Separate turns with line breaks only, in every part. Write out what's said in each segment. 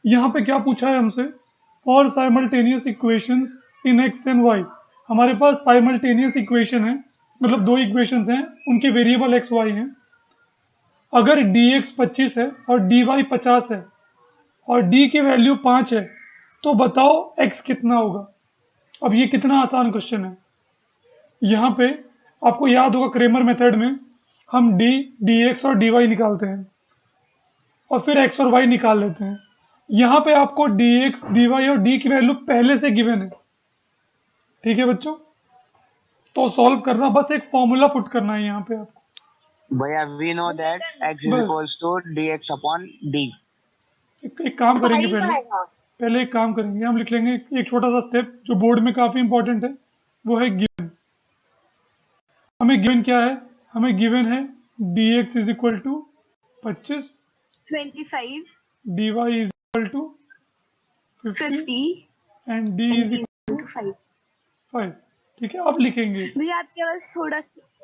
यहाँ पे क्या पूछा है हमसे, for simultaneous equations in x and y. हमारे पास साइमल्टेनियस इक्वेशन है, मतलब दो इक्वेशंस हैं, उनके वेरिएबल एक्स वाई हैं। अगर डी एक्स 25 है और डी वाई 50 है और डी की वैल्यू 5 है, तो बताओ एक्स कितना होगा। अब ये कितना आसान क्वेश्चन है। यहाँ पे आपको याद होगा क्रेमर मेथड में हम डी एक्स और डी वाई निकालते हैं और फिर एक्स और वाई निकाल लेते हैं। यहाँ पे आपको डी एक्स डी वाई और डी की वैल्यू पहले से गिवन है। ठीक है बच्चों, तो सॉल्व करना, बस एक फॉर्मूला पुट करना है यहाँ पे आपको।
भैया we know that x is equals to dx upon d।
एक काम करेंगे, पहले एक काम करेंगे, हम लिख लेंगे एक छोटा सा स्टेप जो बोर्ड में काफी इंपॉर्टेंट है, वो है गिवन। हमें गिवन क्या है, हमें गिवन है D x is equal to 25,
25,
D y is equal to
50
and D is equal to 5। ठीक है, अब लिखेंगे
भैया आपके आवाज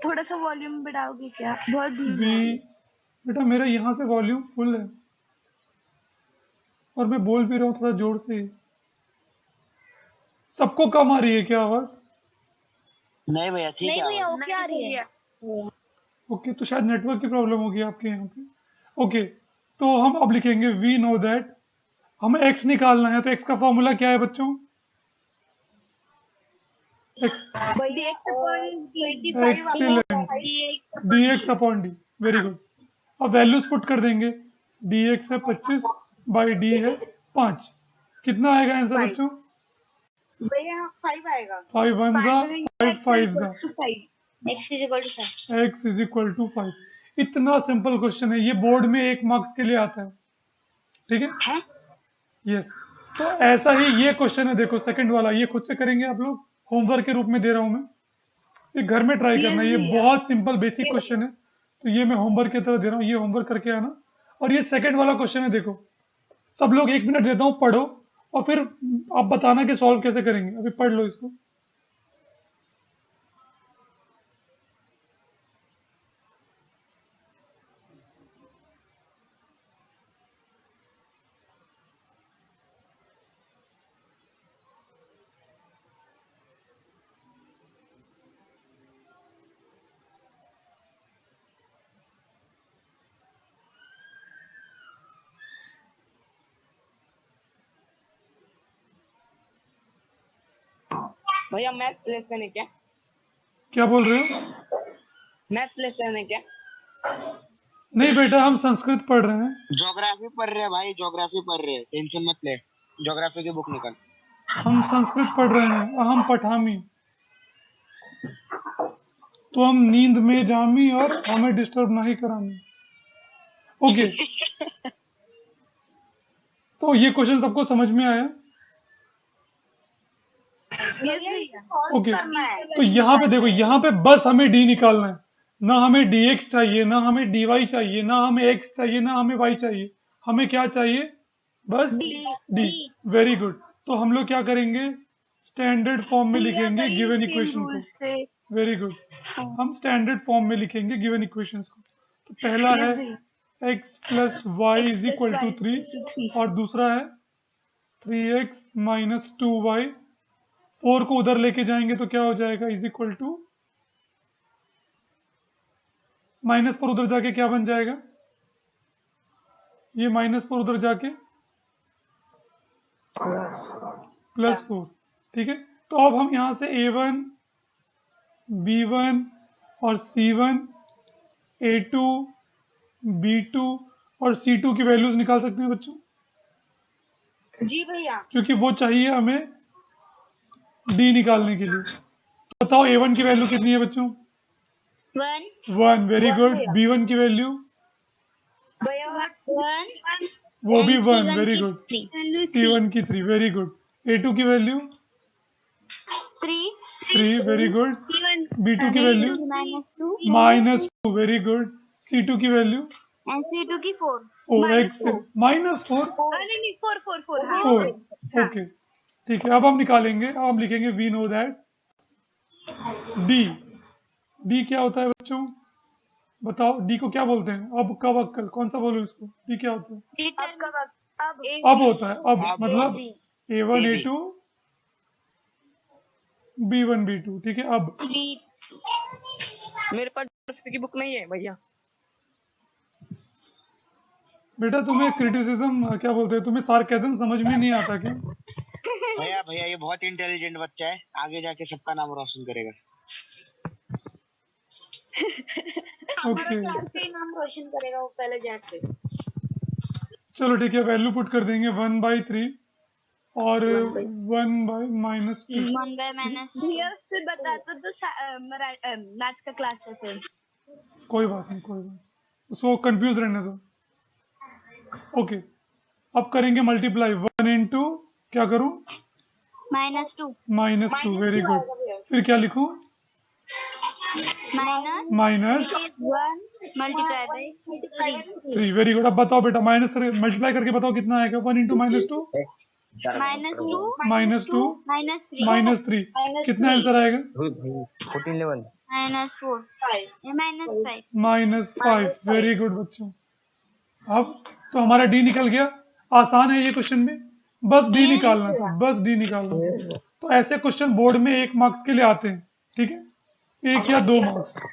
थोड़ा सा वॉल्यूम बढ़ाओगे क्या, बहुत धीमी आ रही है।
बेटा मेरा यहाँ से वॉल्यूम फुल है और मैं बोल भी रहा हूँ थोड़ा जोर से ही। सबको कम आ रही है क्या आवाज?
नहीं भैया ठीक है।
नहीं ओके आ रही है।
ओके, तो शायद नेटवर्क की प्रॉब्लम होगी आपके यहाँ पे। ओके, तो हम अब लिखेंगे वी नो दैट, हमें एक्स निकालना है, तो एक्स का फॉर्मूला क्या है बच्चों? D x upon D. Very good. अब वैल्यूज पुट कर देंगे, डी एक्स है 25 बाई डी है 5। कितना आएगा आंसर बच्चों?
भैया 5 आएगा।
5 वन जा, 5 5 जा,
x is equal to 5।
X is equal to 5। इतना सिंपल क्वेश्चन है, ये बोर्ड में 1 मार्क्स के लिए आता है। ठीक है, यस। तो ऐसा ही ये क्वेश्चन है, देखो सेकंड वाला, ये खुद से करेंगे आप लोग, होमवर्क के रूप में दे रहा हूं मैं, ये घर में ट्राई करना है, ये बहुत सिंपल बेसिक क्वेश्चन है, तो ये मैं होमवर्क की तरह दे रहा हूँ, ये होमवर्क करके आना। और ये सेकंड वाला क्वेश्चन है, देखो सब लोग 1 मिनट देता हूँ, पढ़ो और फिर आप बताना कि सॉल्व कैसे करेंगे। अभी पढ़ लो इसको।
भैया मैथ लेसन है क्या?
क्या बोल रहे हो?
मैथ लेसन है क्या?
नहीं बेटा, हम संस्कृत पढ़ रहे हैं।
ज्योग्राफी पढ़ रहे हैं भाई, ज्योग्राफी पढ़ रहे हैं, टेंशन मत ले। ज्योग्राफी की बुक निकाल।
हम संस्कृत पढ़ रहे हैं, अहम पठामी, तो हम नींद में जामी और हमें डिस्टर्ब नहीं करामी। ओके, तो ये क्वेश्चन सबको समझ में आया? ओके, तो यहाँ पे देखो, यहाँ पे बस हमें डी निकालना है, ना हमें डी एक्स चाहिए, ना हमें डी वाई चाहिए, ना हमें एक्स चाहिए, ना हमें वाई चाहिए। हमें क्या चाहिए? बस डी। Very good. तो हम लोग क्या करेंगे, स्टैंडर्ड फॉर्म में लिखेंगे गिवन इक्वेशन को। वेरी गुड, हम स्टैंडर्ड फॉर्म में लिखेंगे गिवन इक्वेशंस को। तो पहला है x plus y is equal to 3 और दूसरा है 3x माइनस 2y। 4 को उधर लेके जाएंगे तो क्या हो जाएगा, इज इक्वल टू -4 उधर जाके क्या बन जाएगा, ये -4 उधर जाके +4। ठीक है, तो अब हम यहाँ से a1 b1 और c1 a2 b2 और c2 की वैल्यूज निकाल सकते हैं बच्चों।
जी भैया,
क्योंकि वो चाहिए हमें डी निकालने के लिए। तो बताओ a1 की वैल्यू कितनी है बच्चों? 1। Very good. b1 की वैल्यू? वो भी 1। Very good. c1 की 3। Very good. a2 की वैल्यू? 3। Very good. b2 की वैल्यू? -2। Very good. c2 की वैल्यू?
C2 की 4।
-4। 4। ओके, ठीक है। अब हम निकालेंगे, अब हम लिखेंगे we know that D. D क्या होता है बच्चों, बताओ डी को क्या बोलते हैं? अब कब अक्कल, कौन सा बोलूं इसको? डी क्या होता है? अब होता है, अब
अब
मतलब
B
A1
AB
A2 B1 B2, ठीक है। अब
थ्री
मेरे पास ज्योग्राफी की बुक नहीं है भैया।
बेटा तुम्हें क्रिटिसिज्म क्या बोलते हैं, तुम्हें सार्केज्म समझ में नहीं आता क्या?
भैया भैया ये बहुत इंटेलिजेंट बच्चा है, आगे जाके सबका नाम रोशन करेगा।
हमारा
ओके
क्लास का ही नाम रोशन करेगा वो पहले जाके।
चलो ठीक है, वैल्यू पुट कर देंगे 1/3 और 1/-2।
1/-2 भैया फिर बता तो मैथ्स का क्लास है फिर।
कोई बात नहीं, कोई बात नहीं, उसको कंफ्यूज रहने दो। ओके, अब करेंगे मल्टीप्लाई। 1 इंटू क्या करूं?
-2
-2, वेरी गुड। फिर क्या लिखूं? Minus
1 multiply by 3
3, very good. अब बताओ बेटा, माइनस मल्टीप्लाई करके बताओ कितना आएगा। 1 इंटू -2
-2
-2
-3
-3, कितना आंसर आएगा?
14 लेवल
-4 -5
-5, वेरी गुड बच्चों। अब तो हमारा डी निकल गया। आसान है ये क्वेश्चन भी, बस डी निकालना था, बस डी निकालना था। तो ऐसे क्वेश्चन बोर्ड में 1 मार्क्स के लिए आते हैं, ठीक है, 1 या 2 मार्क्स।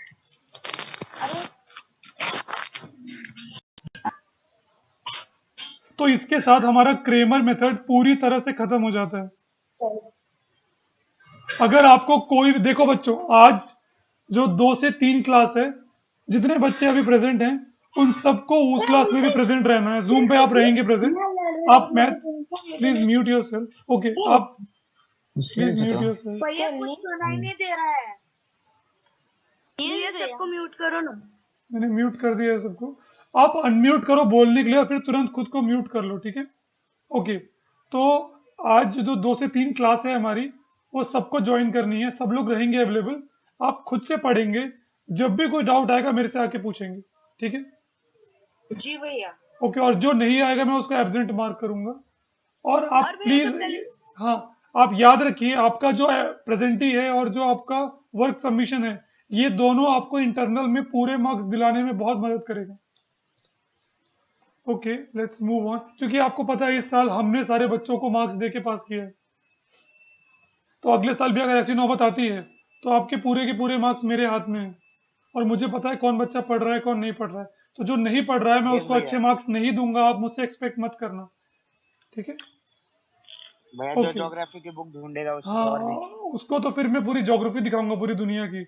तो इसके साथ हमारा क्रेमर मेथड पूरी तरह से खत्म हो जाता है। अगर आपको कोई, देखो बच्चों, आज जो 2 से 3 क्लास है, जितने बच्चे अभी प्रेजेंट हैं उन सबको उस क्लास में भी प्रेजेंट रहना है। जूम पे आप रहेंगे प्रेजेंट। आप math please mute your self. Okay, आप प्लीज म्यूट योर सेल्फ।
भैया कुछ सुनाई नहीं दे रहा है। ये सबको म्यूट करो ना।
मैंने म्यूट कर दिया है सबको। आप अनम्यूट करो बोलने के लिए और फिर तुरंत खुद को म्यूट कर लो, ठीक है। ओके, तो आज जो 2 से 3 क्लास है हमारी, वो सबको ज्वाइन करनी है, सब लोग रहेंगे अवेलेबल। आप खुद से पढ़ेंगे, जब भी कोई डाउट आएगा मेरे से आके पूछेंगे, ठीक है।
जी भैया।
ओके, और जो नहीं आएगा मैं उसको एब्सेंट मार्क करूंगा। और आप
और भैया जो
प्लीज, हाँ, आप याद रखिए, आपका जो प्रेजेंटी है और जो आपका वर्क सबमिशन है, ये दोनों आपको इंटरनल में पूरे मार्क्स दिलाने में बहुत मदद करेगा। Okay, let's move on. क्योंकि आपको पता है इस साल हमने सारे बच्चों को मार्क्स दे के पास किया है, तो अगले साल भी अगर ऐसी नौबत आती है तो आपके पूरे के पूरे मार्क्स मेरे हाथ में हैं। और मुझे पता है कौन बच्चा पढ़ रहा है, कौन नहीं पढ़ रहा है। तो जो नहीं पढ़ रहा है मैं
यस
उसको
भैया।
अच्छे मार्क्स नहीं दूंगा, आप मुझसे एक्सपेक्ट मत करना, ठीक है।
भैया जो
ओके,
ज्योग्राफी की बुक ढूंढेगा उसको
हाँ,
और भी।
उसको तो फिर मैं पूरी ज्योग्राफी दिखाऊंगा पूरी दुनिया की।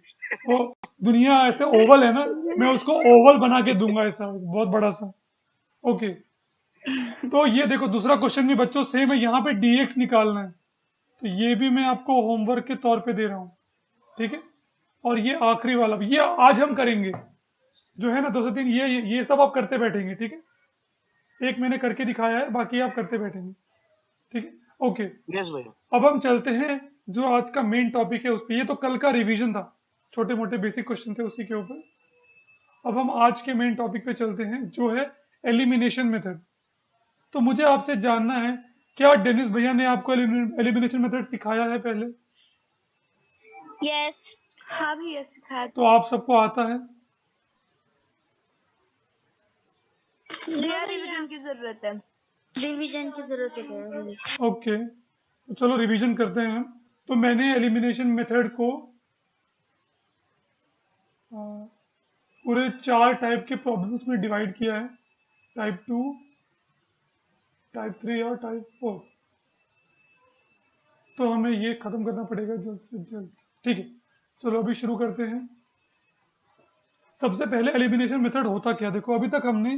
वो दुनिया ऐसे ओवल है ना, मैं उसको ओवल बना के दूंगा, ऐसा बहुत बड़ा सा। ओके, तो ये देखो दूसरा क्वेश्चन भी बच्चों सेम है, यहाँ पे dx निकालना है। तो ये भी मैं आपको होमवर्क के तौर पे दे रहा हूँ, ठीक है। और ये आखिरी वाला भी, ये आज हम करेंगे, जो है ना 2 से 3, ये सब आप करते बैठेंगे, ठीक है। एक मैंने करके दिखाया है, बाकी आप करते बैठेंगे, ठीक है। ओके,
यस भैया।
अब हम चलते हैं जो आज का मेन टॉपिक है उस पर। ये तो कल का रिवीजन था, छोटे मोटे बेसिक क्वेश्चन थे उसी के ऊपर। अब हम आज के मेन टॉपिक पे चलते हैं, जो है एलिमिनेशन मेथड। तो मुझे आपसे जानना है, क्या डेनिस भैया ने आपको एलिमिनेशन मेथड सिखाया है पहले?
यस। हाँ भैया सिखा।
तो आप सबको आता है?
भैया रिवीजन की जरूरत है। रिवीजन की जरूरत है।
ओके, तो चलो रिवीजन करते हैं हम। तो मैंने एलिमिनेशन मेथड को पूरे 4 टाइप के प्रॉब्लम्स में डिवाइड किया है, टाइप 2, टाइप 3 और टाइप 4। तो हमें ये खत्म करना पड़ेगा जल्द से जल्द, ठीक है। चलो अभी शुरू करते हैं। सबसे पहले एलिमिनेशन मेथड होता क्या, देखो अभी तक हमने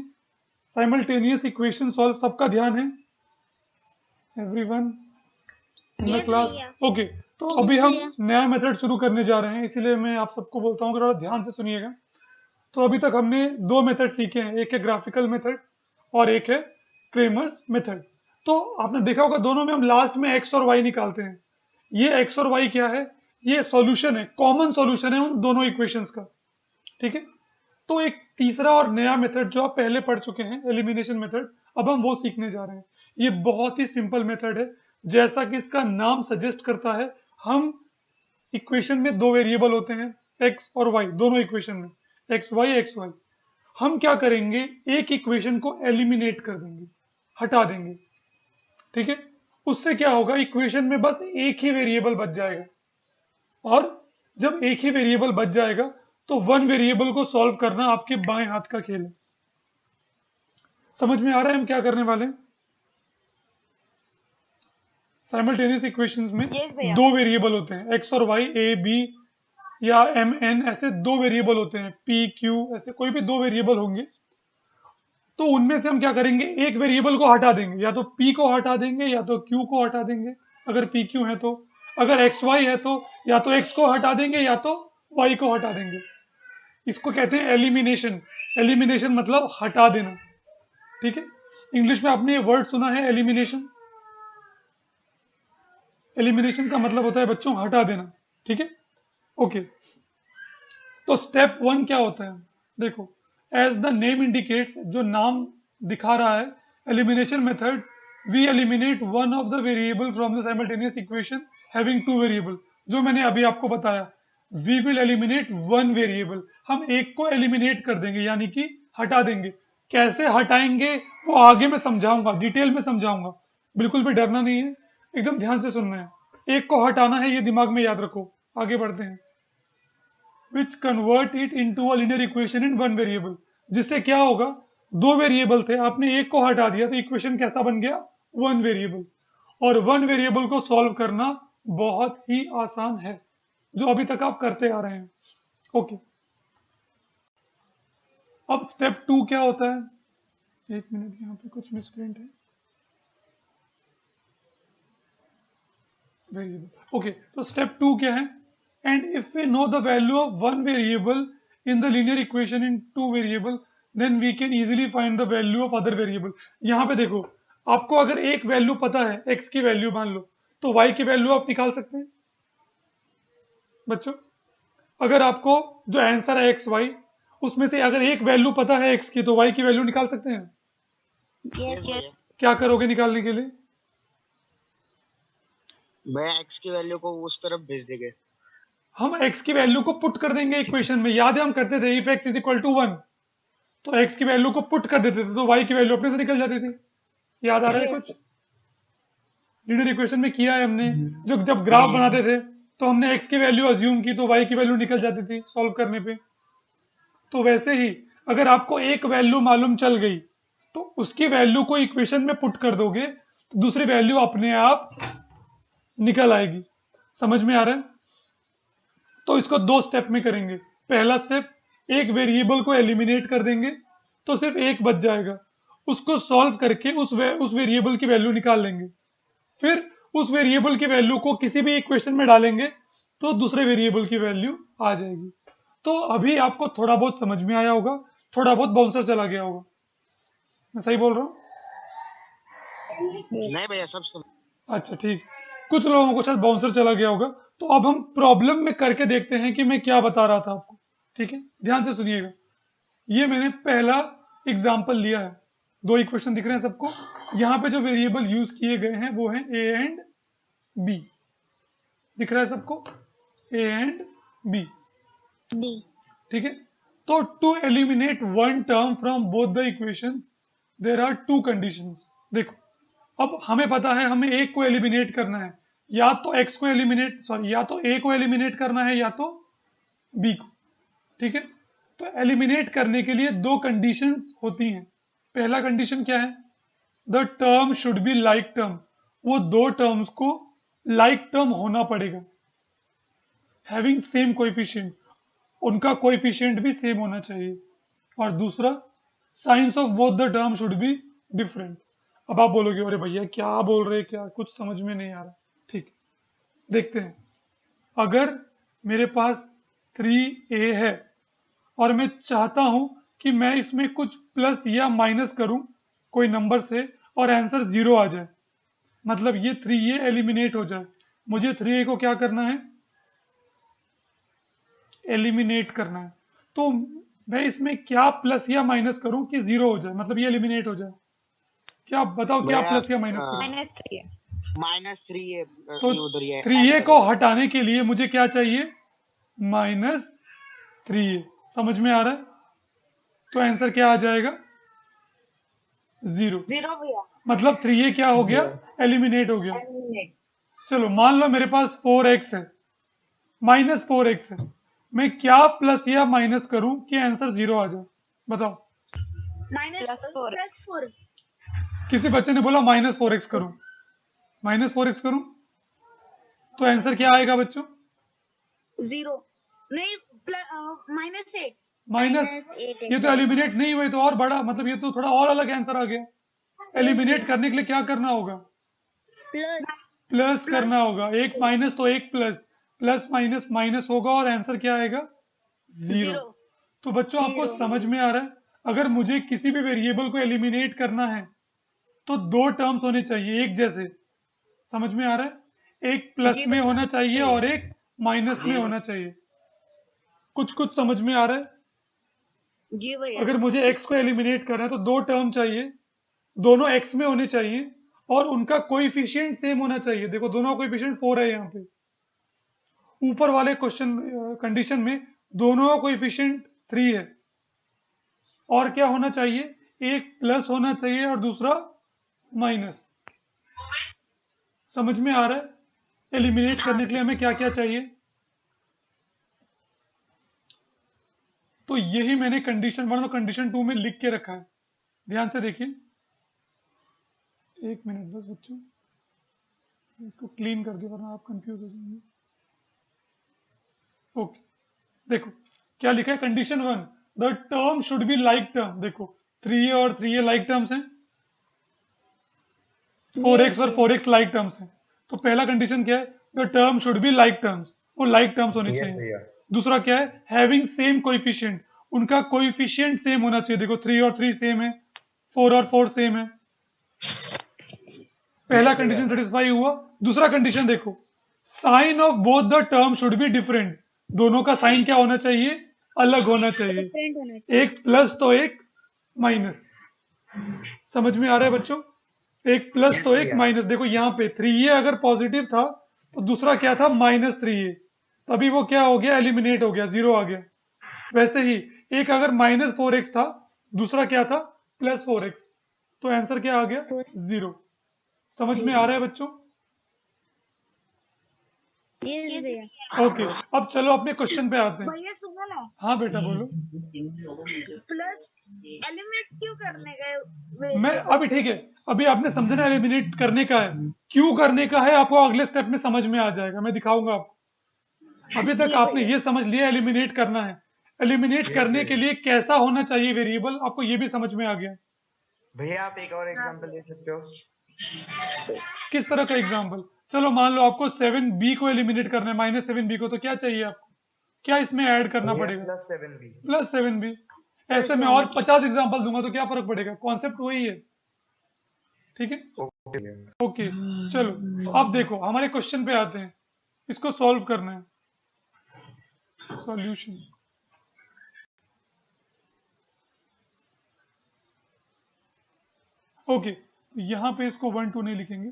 साइमल्टेनियस इक्वेशन सॉल्व, सबका ध्यान है everyone in the class? Okay, तो अभी हम नया मेथड शुरू करने जा रहे हैं, इसीलिए मैं आप सबको बोलता हूँ कि थोड़ा ध्यान से सुनिएगा। तो अभी तक हमने 2 मेथड सीखे हैं, एक है ग्राफिकल मेथड और एक है क्रेमर्स मेथड। तो आपने देखा होगा दोनों में हम लास्ट में x और y निकालते हैं। ये x और y क्या है? ये सॉल्यूशन है, कॉमन सॉल्यूशन है उन दोनों इक्वेशंस का, ठीक है। तो एक तीसरा और नया मेथड जो आप पहले पढ़ चुके हैं, एलिमिनेशन मेथड, अब हम वो सीखने जा रहे हैं। ये बहुत ही सिंपल मेथड है, जैसा कि इसका नाम सजेस्ट करता है। हम इक्वेशन में 2 वेरिएबल होते हैं, x और y, दोनों इक्वेशन में x y। हम क्या करेंगे, एक इक्वेशन को एलिमिनेट कर देंगे। हटा देंगे, ठीक है। उससे क्या होगा, इक्वेशन में बस एक ही वेरिएबल बच जाएगा, और जब एक ही वेरिएबल बच जाएगा तो वन वेरिएबल को सॉल्व करना आपके बाएं हाथ का खेल है। समझ में आ रहा है हम क्या करने वाले हैं? साइमल्टेनियस इक्वेशंस में
Yes, भैया।
दो वेरिएबल होते हैं, एक्स और वाई, ए बी या एम एन, ऐसे दो वेरिएबल होते हैं, पी क्यू, ऐसे कोई भी दो वेरिएबल होंगे। तो उनमें से हम क्या करेंगे, एक वेरिएबल को हटा देंगे, या तो पी को हटा देंगे या तो क्यू को हटा देंगे, अगर पी क्यू है तो। अगर एक्स वाई है तो या तो एक्स को हटा देंगे या तो वाई को हटा देंगे। इसको कहते हैं एलिमिनेशन। एलिमिनेशन मतलब हटा देना, ठीक है। इंग्लिश में आपने ये वर्ड सुना है एलिमिनेशन? एलिमिनेशन का मतलब होता है बच्चों हटा देना, ठीक है, ओके। तो स्टेप वन क्या होता है, देखो, एज द नेम इंडिकेट्स, जो नाम दिखा रहा है, elimination method, we eliminate one of the variable from the simultaneous equation having two variable. जो मैंने अभी आपको बताया, we will eliminate one variable, हम एक को एलिमिनेट कर देंगे, यानी कि हटा देंगे। कैसे हटाएंगे वो आगे मैं समझाऊंगा, डिटेल में समझाऊंगा, बिल्कुल भी डरना नहीं है, एकदम ध्यान से सुनना है। एक को हटाना है, ये दिमाग में याद रखो। आगे बढ़ते हैं। which convert it into a linear equation in one variable, जिससे क्या होगा, दो वेरिएबल थे, आपने एक को हटा दिया तो इक्वेशन कैसा बन गया, वन वेरिएबल। और वन वेरिएबल को सॉल्व करना बहुत ही आसान है, जो अभी तक आप करते आ रहे हैं, ओके। अब स्टेप टू क्या होता है, एक मिनट, यहाँ पे कुछ मिसप्रिंट है, वेरिएबल, ओके। तो स्टेप टू क्या है, and if we know the value of one variable in the linear equation in two variable, then we can easily find the value of other variable। यहाँ पे देखो, आपको अगर एक वैल्यू पता है, x की वैल्यू मान लो, तो y की वैल्यू आप निकाल सकते हैं बच्चों। अगर आपको जो आंसर है एक्स वाई, उसमें से अगर एक वैल्यू पता है x की, तो y की वैल्यू निकाल सकते हैं।
यस
भैया
क्या करोगे निकालने के लिए?
भैया एक्स की वैल्यू को उस तरफ भेज देंगे।
हम x की वैल्यू को पुट कर देंगे इक्वेशन में, याद है हम करते थे, if x is equal to 1, तो x की वैल्यू को पुट कर देते थे, तो y की वैल्यू अपने से निकल जाती थी। याद आ रहा है कुछ? लीनियर इक्वेशन में किया है हमने, जो जब ग्राफ बनाते थे तो हमने x की वैल्यू अज्यूम की, तो y की वैल्यू निकल जाती थी सॉल्व करने पे। तो वैसे ही अगर आपको एक वैल्यू मालूम चल गई, तो उसकी वैल्यू को इक्वेशन में पुट कर दोगे, तो दूसरी वैल्यू अपने आप निकल आएगी। समझ में आ रहा है? तो इसको दो स्टेप में करेंगे। पहला स्टेप, एक वेरिएबल को एलिमिनेट कर देंगे, तो सिर्फ एक बच जाएगा, उसको सॉल्व करके उस वेरिएबल की वैल्यू निकाल लेंगे। फिर उस वेरिएबल की वैल्यू को किसी भी इक्वेशन में डालेंगे, तो दूसरे वेरिएबल की वैल्यू आ जाएगी। तो अभी आपको थोड़ा बहुत समझ में आया होगा, थोड़ा बहुत बाउंसर चला गया होगा, मैं सही बोल रहा हूँ?
नहीं भैया सब सुन।
अच्छा ठीक, कुछ लोगों को शायद बाउंसर चला गया होगा। तो अब हम प्रॉब्लम में करके देखते हैं कि मैं क्या बता रहा था आपको, ठीक है, ध्यान से सुनिएगा। ये मैंने पहला एग्जाम्पल लिया है, दो इक्वेशन दिख रहे हैं सबको, यहाँ पे जो वेरिएबल यूज किए गए हैं वो हैं ए एंड बी, दिख रहा है सबको, ए एंड बी,
डी।
ठीक है। तो to eliminate one term from both the equations there are two conditions. देखो, अब हमें पता है हमें एक को एलिमिनेट करना है, या तो एक्स को एलिमिनेट, सॉरी, या तो ए को एलिमिनेट करना है या तो बी को, ठीक है। तो एलिमिनेट करने के लिए दो कंडीशंस होती हैं। पहला कंडीशन क्या है, the term should be like term, वो दो टर्म्स को लाइक टर्म होना पड़ेगा, हैविंग सेम कोएफिशिएंट, उनका कोएफिशिएंट भी सेम होना चाहिए। और दूसरा, science of both the term should be different. अब आप बोलोगे अरे भैया क्या बोल रहे, क्या कुछ समझ में नहीं आ रहा, ठीक, देखते हैं। अगर मेरे पास 3a है और मैं चाहता हूं कि मैं इसमें कुछ प्लस या माइनस करूं कोई नंबर से और आंसर 0 आ जाए, मतलब ये 3a एलिमिनेट हो जाए, मुझे 3a को क्या करना है, एलिमिनेट करना है। तो मैं इसमें क्या प्लस या माइनस करूं कि 0 हो जाए, मतलब ये एलिमिनेट हो जाए? क्या बताओ, क्या
भैया,
प्लस या माइनस करूं?
-3 है।
-3 है
तो
ये उधर ही है।
3a को हटाने के लिए मुझे क्या चाहिए, -3a। समझ में आ रहा है? तो आंसर क्या आ जाएगा, 0।
0 भैया।
मतलब 3a क्या हो गया, एलिमिनेट हो गया। चलो मान लो मेरे पास 4x है, माइनस 4x है, मैं क्या प्लस या माइनस करूं कि आंसर 0 आ जाए, बताओ।
+4
+4
किसी बच्चे ने बोला माइनस 4x करूं, माइनस 4x करूं तो आंसर क्या आएगा बच्चों,
0 नहीं -8
माइनस।
8
ये तो एलिमिनेट नहीं हुए तो और बड़ा, मतलब ये तो थोड़ा और अलग आंसर आ गया। एलिमिनेट करने के लिए क्या करना होगा,
प्लस
प्लस करना होगा। एक माइनस तो एक प्लस, प्लस माइनस माइनस होगा और आंसर क्या आएगा, 0।
0
तो बच्चों आपको समझ में आ रहा है, अगर मुझे किसी भी वेरिएबल को एलिमिनेट करना है तो दो टर्म्स होने चाहिए एक जैसे, समझ में आ रहा है, एक प्लस में होना चाहिए और एक माइनस में होना चाहिए। कुछ कुछ समझ में आ रहा है।
जी भैया।
अगर मुझे x को एलिमिनेट करना है तो दो टर्म चाहिए, दोनों x में होने चाहिए और उनका कोएफिशिएंट सेम होना चाहिए। देखो दोनों कोएफिशिएंट 4 है यहाँ पे, ऊपर वाले क्वेश्चन कंडीशन में दोनों का कोएफिशिएंट 3 है। और क्या होना चाहिए, एक प्लस होना चाहिए और दूसरा माइनस। समझ में आ रहा है, एलिमिनेट करने के लिए हमें क्या क्या चाहिए। तो यही मैंने कंडीशन 1 और कंडीशन 2 में लिख के रखा है, ध्यान से देखिए। एक मिनट बस बच्चों, इसको क्लीन कर दिया वरना आप कंफ्यूज हो जाएंगे। ओके, देखो क्या लिखा है, condition 1 the term should be like term. देखो 3a और 3a लाइक टर्म्स हैं, 4x और 4x लाइक टर्म्स हैं। तो पहला कंडीशन क्या है, the term should be like terms, वो लाइक टर्म्स होने चाहिए। दूसरा क्या है, हैविंग सेम कोएफिशिएंट, उनका कोएफिशिएंट सेम होना चाहिए। देखो 3 और 3 सेम है, 4 और 4 सेम है। पहला कंडीशन सेटिस्फाई हुआ। दूसरा कंडीशन देखो, sign of both the term should be different, दोनों का साइन क्या होना चाहिए, अलग होना चाहिए।
डिफरेंट होना चाहिए।
एक प्लस तो एक माइनस। समझ में आ रहा है बच्चों, एक प्लस तो एक माइनस। देखो यहाँ पे 3a अगर पॉजिटिव था तो दूसरा क्या था, -3a, तभी वो क्या हो गया, एलिमिनेट हो गया, 0 आ गया। वैसे ही एक अगर -4x था, दूसरा क्या था, +4x, तो आंसर क्या आ गया, 0। समझ में आ रहा है बच्चों।
यस भैया।
ओके, अब चलो अपने क्वेश्चन पे आते हैं।
भैया सुनो ना,
हाँ बेटा बोलो।
प्लस एलिमिनेट क्यों करने गए?
मैं अभी ठीक है, अभी आपने समझना एलिमिनेट करने का है, क्यों करने का है आपको अगले स्टेप में समझ में आ जाएगा, मैं दिखाऊंगा आपको। अभी तक आपने ये समझ लिया एलिमिनेट करना है, एलिमिनेट करने के लिए कैसा होना चाहिए वेरिएबल, आपको ये भी समझ में आ गया।
भैया आप एक और एग्जांपल दे सकते हो?
किस तरह का एग्जाम्पल, चलो मान लो आपको 7b को एलिमिनेट करना है, -7b को, तो क्या चाहिए आपको, क्या इसमें ऐड करना पड़ेगा,
+7b।
+7b। ऐसे में और 50 एग्जाम्पल दूंगा तो क्या फर्क पड़ेगा, कॉन्सेप्ट वही है, ठीक है। ओके, चलो अब देखो हमारे क्वेश्चन पे आते हैं, इसको सॉल्व करना है। सॉल्यूशन, ओके, यहाँ पे इसको 1 2 नहीं लिखेंगे।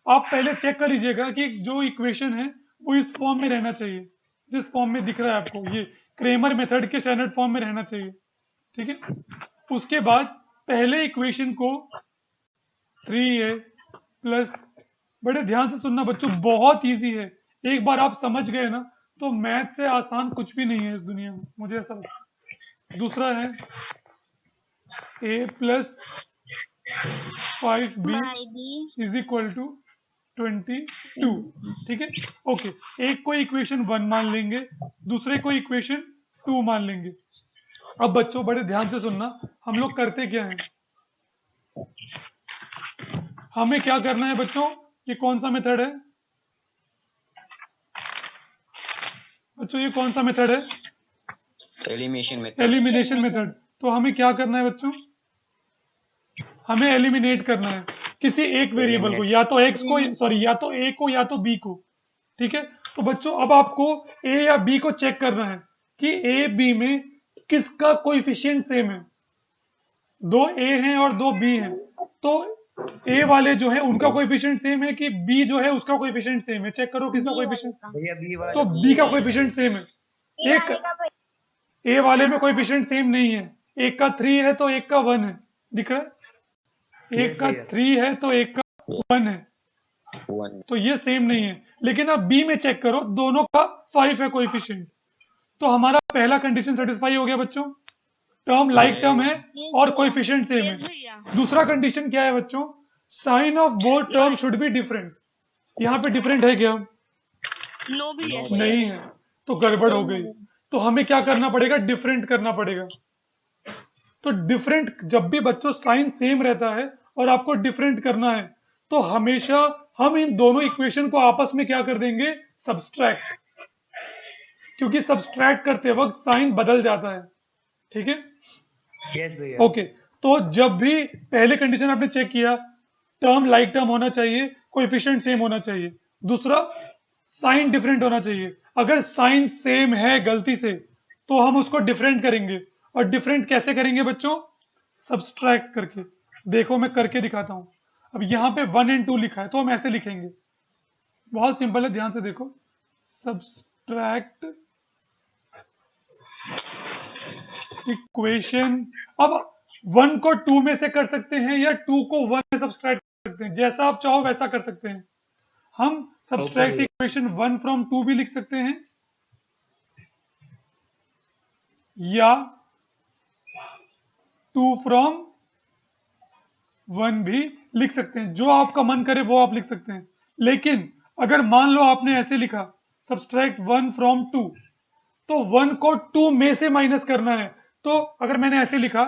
आप पहले चेक कर लीजिएगा कि जो इक्वेशन है वो इस फॉर्म में रहना चाहिए, जिस फॉर्म में दिख रहा है आपको, ये क्रेमर मेथड के स्टैंडर्ड फॉर्म में रहना चाहिए, ठीक है। उसके बाद पहले इक्वेशन को 3a प्लस, बड़े ध्यान से सुनना बच्चों, बहुत इजी है, एक बार आप समझ गए ना तो मैथ से आसान कुछ भी नहीं है इस दुनिया में, मुझे ऐसा लगता है। दूसरा है a plus 5b is equal to 22, ठीक है। ओके, एक को इक्वेशन 1 मान लेंगे, दूसरे को इक्वेशन 2 मान लेंगे। अब बच्चों बड़े ध्यान से सुनना, हम लोग करते क्या हैं, हमें क्या करना है बच्चों, ये कौन सा मेथड है बच्चों, ये कौन सा मेथड है,
एलिमिनेशन मेथड।
Elimination method. तो हमें क्या करना है बच्चों, हमें एलिमिनेट करना है किसी एक वेरिएबल को, या तो x को, सॉरी या तो a को या तो b को, ठीक है। तो बच्चों अब आपको a या b को चेक करना है कि a b में किसका कोएफिशिएंट सेम है। दो a हैं और दो b हैं, तो a वाले जो है उनका कोएफिशिएंट सेम है कि b जो है उसका कोएफिशिएंट सेम है, चेक करो किसका कोएफिशिएंट,
भैया बी वाला
तो b का कोएफिशिएंट सेम है। एक a वाले में कोएफिशिएंट सेम नहीं है, एक का 3 है तो एक का 1 है, दिख रहा है। एक का
भैया।
3 है तो एक का 1 है,
1
तो ये सेम नहीं है। लेकिन आप बी में चेक करो, दोनों का 5 है कोएफिशिएंट, तो हमारा पहला कंडीशन सेटिस्फाई हो गया बच्चों, टर्म लाइक टर्म है और कोएफिशिएंट सेम
यस
है।
भैया।
दूसरा कंडीशन क्या है बच्चों, sign of both term should be different. यहाँ पे डिफरेंट है क्या?
नो भी
नो
यस
भैया।
नहीं है, तो गड़बड़ हो गई। तो हमें क्या करना पड़ेगा, डिफरेंट करना पड़ेगा। तो डिफरेंट, जब भी बच्चों साइन सेम रहता है और आपको डिफरेंट करना है, तो हमेशा हम इन दोनों इक्वेशन को आपस में क्या कर देंगे, सब्सट्रैक्ट, क्योंकि सब्सट्रैक्ट करते वक्त साइन बदल जाता है। ठीक है,
यस भैया।
ओके। तो जब भी पहले कंडीशन आपने चेक किया, टर्म लाइक टर्म होना चाहिए, कोएफिशिएंट सेम होना चाहिए। दूसरा, साइन डिफरेंट होना चाहिए। अगर साइन सेम है गलती से, तो हम उसको डिफरेंट करेंगे। और डिफरेंट कैसे करेंगे बच्चों, सब्सट्रैक्ट करके। देखो मैं करके दिखाता हूं। अब यहाँ पे 1 और 2 लिखा है, तो हम ऐसे लिखेंगे, बहुत सिंपल है, ध्यान से देखो। Subtract equation. अब 1 को 2 में से कर सकते हैं या 2 को 1 में सब्सट्रैक्ट कर सकते हैं, जैसा आप चाहो वैसा कर सकते हैं। हम सब्सट्रैक्ट
भैया।
इक्वेशन 1 फ्रॉम 2 भी लिख सकते हैं, या 2 फ्रॉम 1 भी लिख सकते हैं। जो आपका मन करे वो आप लिख सकते हैं। लेकिन अगर मान लो आपने ऐसे लिखा, सब्सट्रैक्ट 1 फ्रॉम 2, तो 1 को 2 में से माइनस करना है। तो अगर मैंने ऐसे लिखा,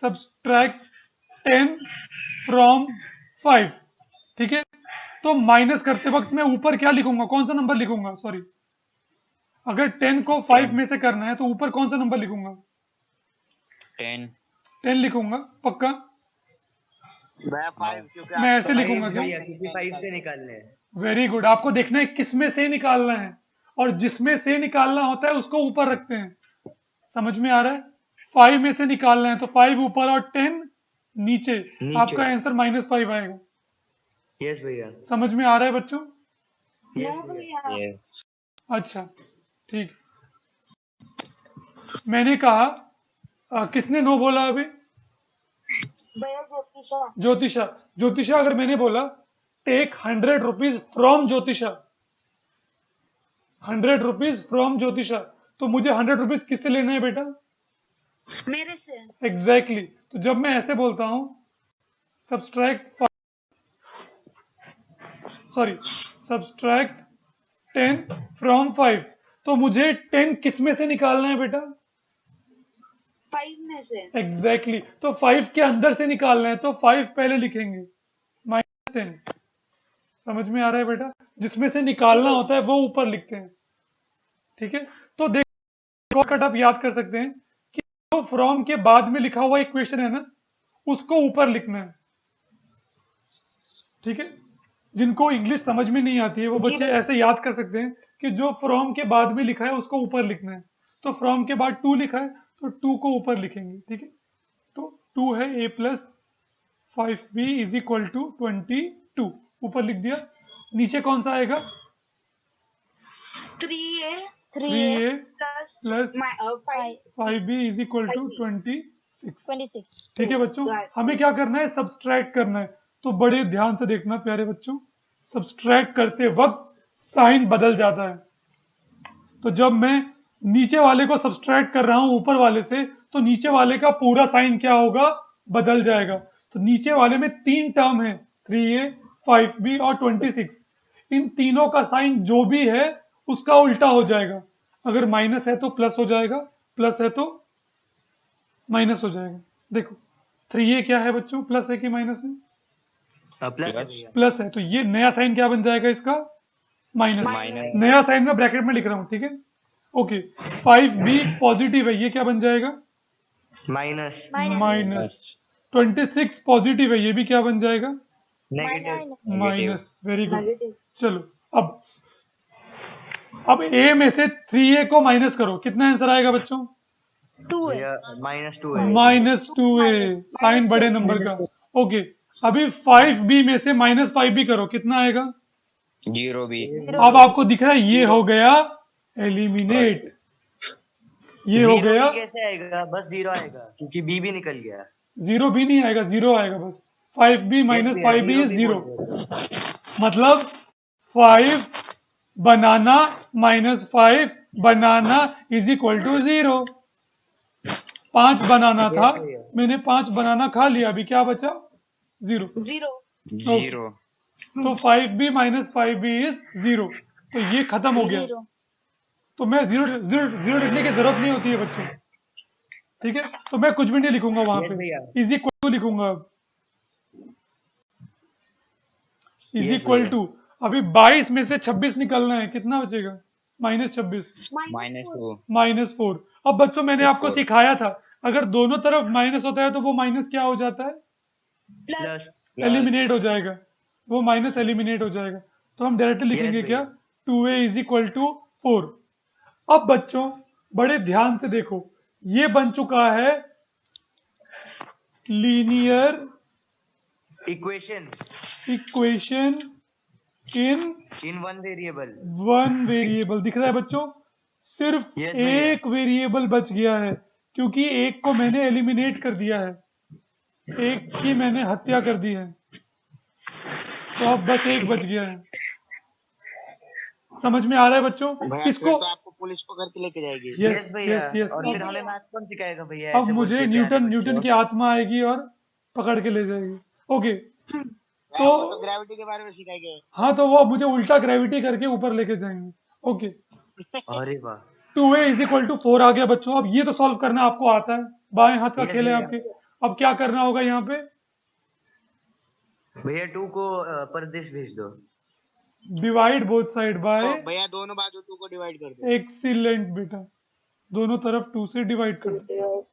सब्सट्रैक्ट 10 फ्रॉम 5, ठीक है, तो माइनस करते वक्त मैं ऊपर क्या लिखूंगा, कौन सा नंबर लिखूंगा, सॉरी, अगर 10 को 5 में से करना है तो ऊपर कौन सा नंबर लिखूंगा,
10
10 लिखूंगा पक्का।
भैया 5 क्योंकि
मैं
आप
ऐसे लिखूंगा क्या?
भैया क्योंकि 5 से निकालने हैं।
वेरी गुड, आपको देखना है किस में से निकालना है, और जिसमें से निकालना होता है उसको ऊपर रखते हैं। समझ में आ रहा है? 5 में से निकालना है तो 5 ऊपर और 10 नीचे। आपका आंसर -5 आएगा।
यस भैया।
समझ में आ रहा है बच्चों?
यस भैया।
yes
अच्छा, ठीक। मैंने कहा, किसने नो बोला अभी?
भैया ज्योतिषा।
ज्योतिषा। ज्योतिषा, अगर मैंने बोला take 100 rupees from Jyotisha, 100 rupees from Jyotisha, तो मुझे 100 रुपीज किससे लेना है बेटा?
मेरे से।
एग्जैक्टली तो जब मैं ऐसे बोलता हूं, सब्सट्रैक्ट, सॉरी, सब्सट्रैक्ट 10 फ्रॉम 5, तो मुझे 10 किस में से निकालना है बेटा?
5 में से।
एग्जैक्टली तो 5 के अंदर से निकालना है, तो 5 पहले लिखेंगे, -10। समझ में आ रहा है बेटा? जिसमें से निकालना होता है वो ऊपर लिखते हैं। ठीक है, तो देखो शॉर्टकट आप याद कर सकते हैं कि जो फ्रॉम के बाद में लिखा हुआ इक्वेशन है ना, उसको ऊपर लिखना है। ठीक है, जिनको इंग्लिश समझ में नहीं आती है वो बच्चे ऐसे याद कर सकते हैं कि जो फ्रॉम के बाद में लिखा है उसको ऊपर लिखना है। तो फ्रॉम के बाद 2 लिखा है तो 2 को ऊपर लिखेंगे। ठीक है, तो 2 है a plus 5b is equal to 22, ऊपर लिख दिया। नीचे कौन सा आएगा?
3a
3a
plus
plus
5
5b is equal to 26।
26।
ठीक है बच्चों, हमें क्या करना है, सब्सट्रैक्ट करना है। तो बड़े ध्यान से देखना प्यारे बच्चों, सब्सट्रैक्ट करते वक्त साइन बदल जाता है। तो जब मैं नीचे वाले को सब्सट्रैक्ट कर रहा हूं ऊपर वाले से, तो नीचे वाले का पूरा साइन क्या होगा, बदल जाएगा। तो नीचे वाले में 3 टर्म है, 3a 5b और 26। इन तीनों का साइन जो भी है उसका उल्टा हो जाएगा। अगर माइनस है तो प्लस हो जाएगा, प्लस है तो माइनस हो जाएगा। देखो 3a क्या है बच्चों, प्लस है कि माइनस है?
प्लस है
Plus।
भैया।
प्लस है, तो ये नया साइन क्या बन जाएगा इसका, माइनस।
माइनस
नया साइन मैं ब्रैकेट में लिख रहा हूं, ठीक है, ओके। 5b पॉजिटिव है, ये क्या बन जाएगा,
माइनस।
माइनस। 26 पॉजिटिव है, ये भी क्या बन जाएगा,
नेगेटिव।
माइनस। Very good. चलो अब a में से 3a को माइनस करो, कितना आंसर आएगा बच्चों?
2 है।
भैया -2 है।
-2a, साइन बड़े नंबर का। ओके, अभी 5b में से -5b करो, कितना आएगा?
0 भी
अब आपको दिख रहा है ये हो गया एलिमिनेट, ये हो
0
गया।
भी कैसे आएगा, बस 0 आएगा क्योंकि बी भी निकल गया।
0 भी नहीं आएगा, 0 आएगा बस। 5b माइनस 5b इज 0, मतलब 5 banana minus 5 banana is equal to 0। 5 banana था, मैंने 5 बनाना खा लिया, अभी क्या बचा? 0।
0
तो 5b माइनस 5b इज 0, तो ये खत्म हो गया।
0
तो मैं जीरो जीरो जीरो लिखने की जरूरत नहीं होती है बच्चों, ठीक है? तो मैं कुछ भी नहीं लिखूंगा वहां पे, इज इक्वल टू लिखूंगा। अब इज इक्वल टू, अभी 22 में से 26 निकलना है, कितना बचेगा? माइनस 26
-2
-4। अब बच्चों मैंने आपको
फोर।
सिखाया था, अगर दोनों तरफ माइनस होता है तो वो माइनस क्या हो जाता है?
प्लस।
एलिमिनेट हो जाएगा, वो माइनस एलिमिनेट हो जाएगा। तो हम डायरेक्टली लिखेंगे क्या? 2a is equal to 4। अब बच्चों बड़े ध्यान से देखो, ये बन चुका है linear
equation
equation
in one variable.
One variable. दिख रहा है बच्चों? सिर्फ
Yes, भैया।
एक वेरिएबल बच गया है, क्योंकि एक को मैंने एलिमिनेट कर दिया है, एक की मैंने हत्या कर दी है, तो अब बस एक बच गया है। समझ में आ रहा है बच्चों?
भैया फिर
इसको
तो आपको पुलिस पकड़ के लेके जाएगी।
यस
भैया।
Yes yes.
और फिर हमें मैथ कौन सिखाएगा भैया?
अब
ऐसे बोल
मुझे
के
न्यूटन
प्यारे
न्यूटन
बच्चों।
की आत्मा आएगी और पकड़ के ले जाएगी। ओके,
भैया, वो तो ग्रेविटी के बारे में सिखाएंगे।
हाँ तो वो मुझे उल्टा ग्रेविटी करके ऊपर लेके जाएंगे। ओके,
अरे वाह।
2a इज इक्वल टू 4 आ गया बच्चों। अब ये तो सॉल्व करना आपको आता है, बाएं हाथ का
Yes,
खेल है
भैया।
आपके। अब क्या करना होगा यहाँ पे?
भैया 2 को परदेश भेज दो।
Divide both side by.
तो भैया दोनों बाजू 2 को डिवाइड कर दो।
एक्सीलेंट बेटा, दोनों तरफ 2 से डिवाइड कर दो।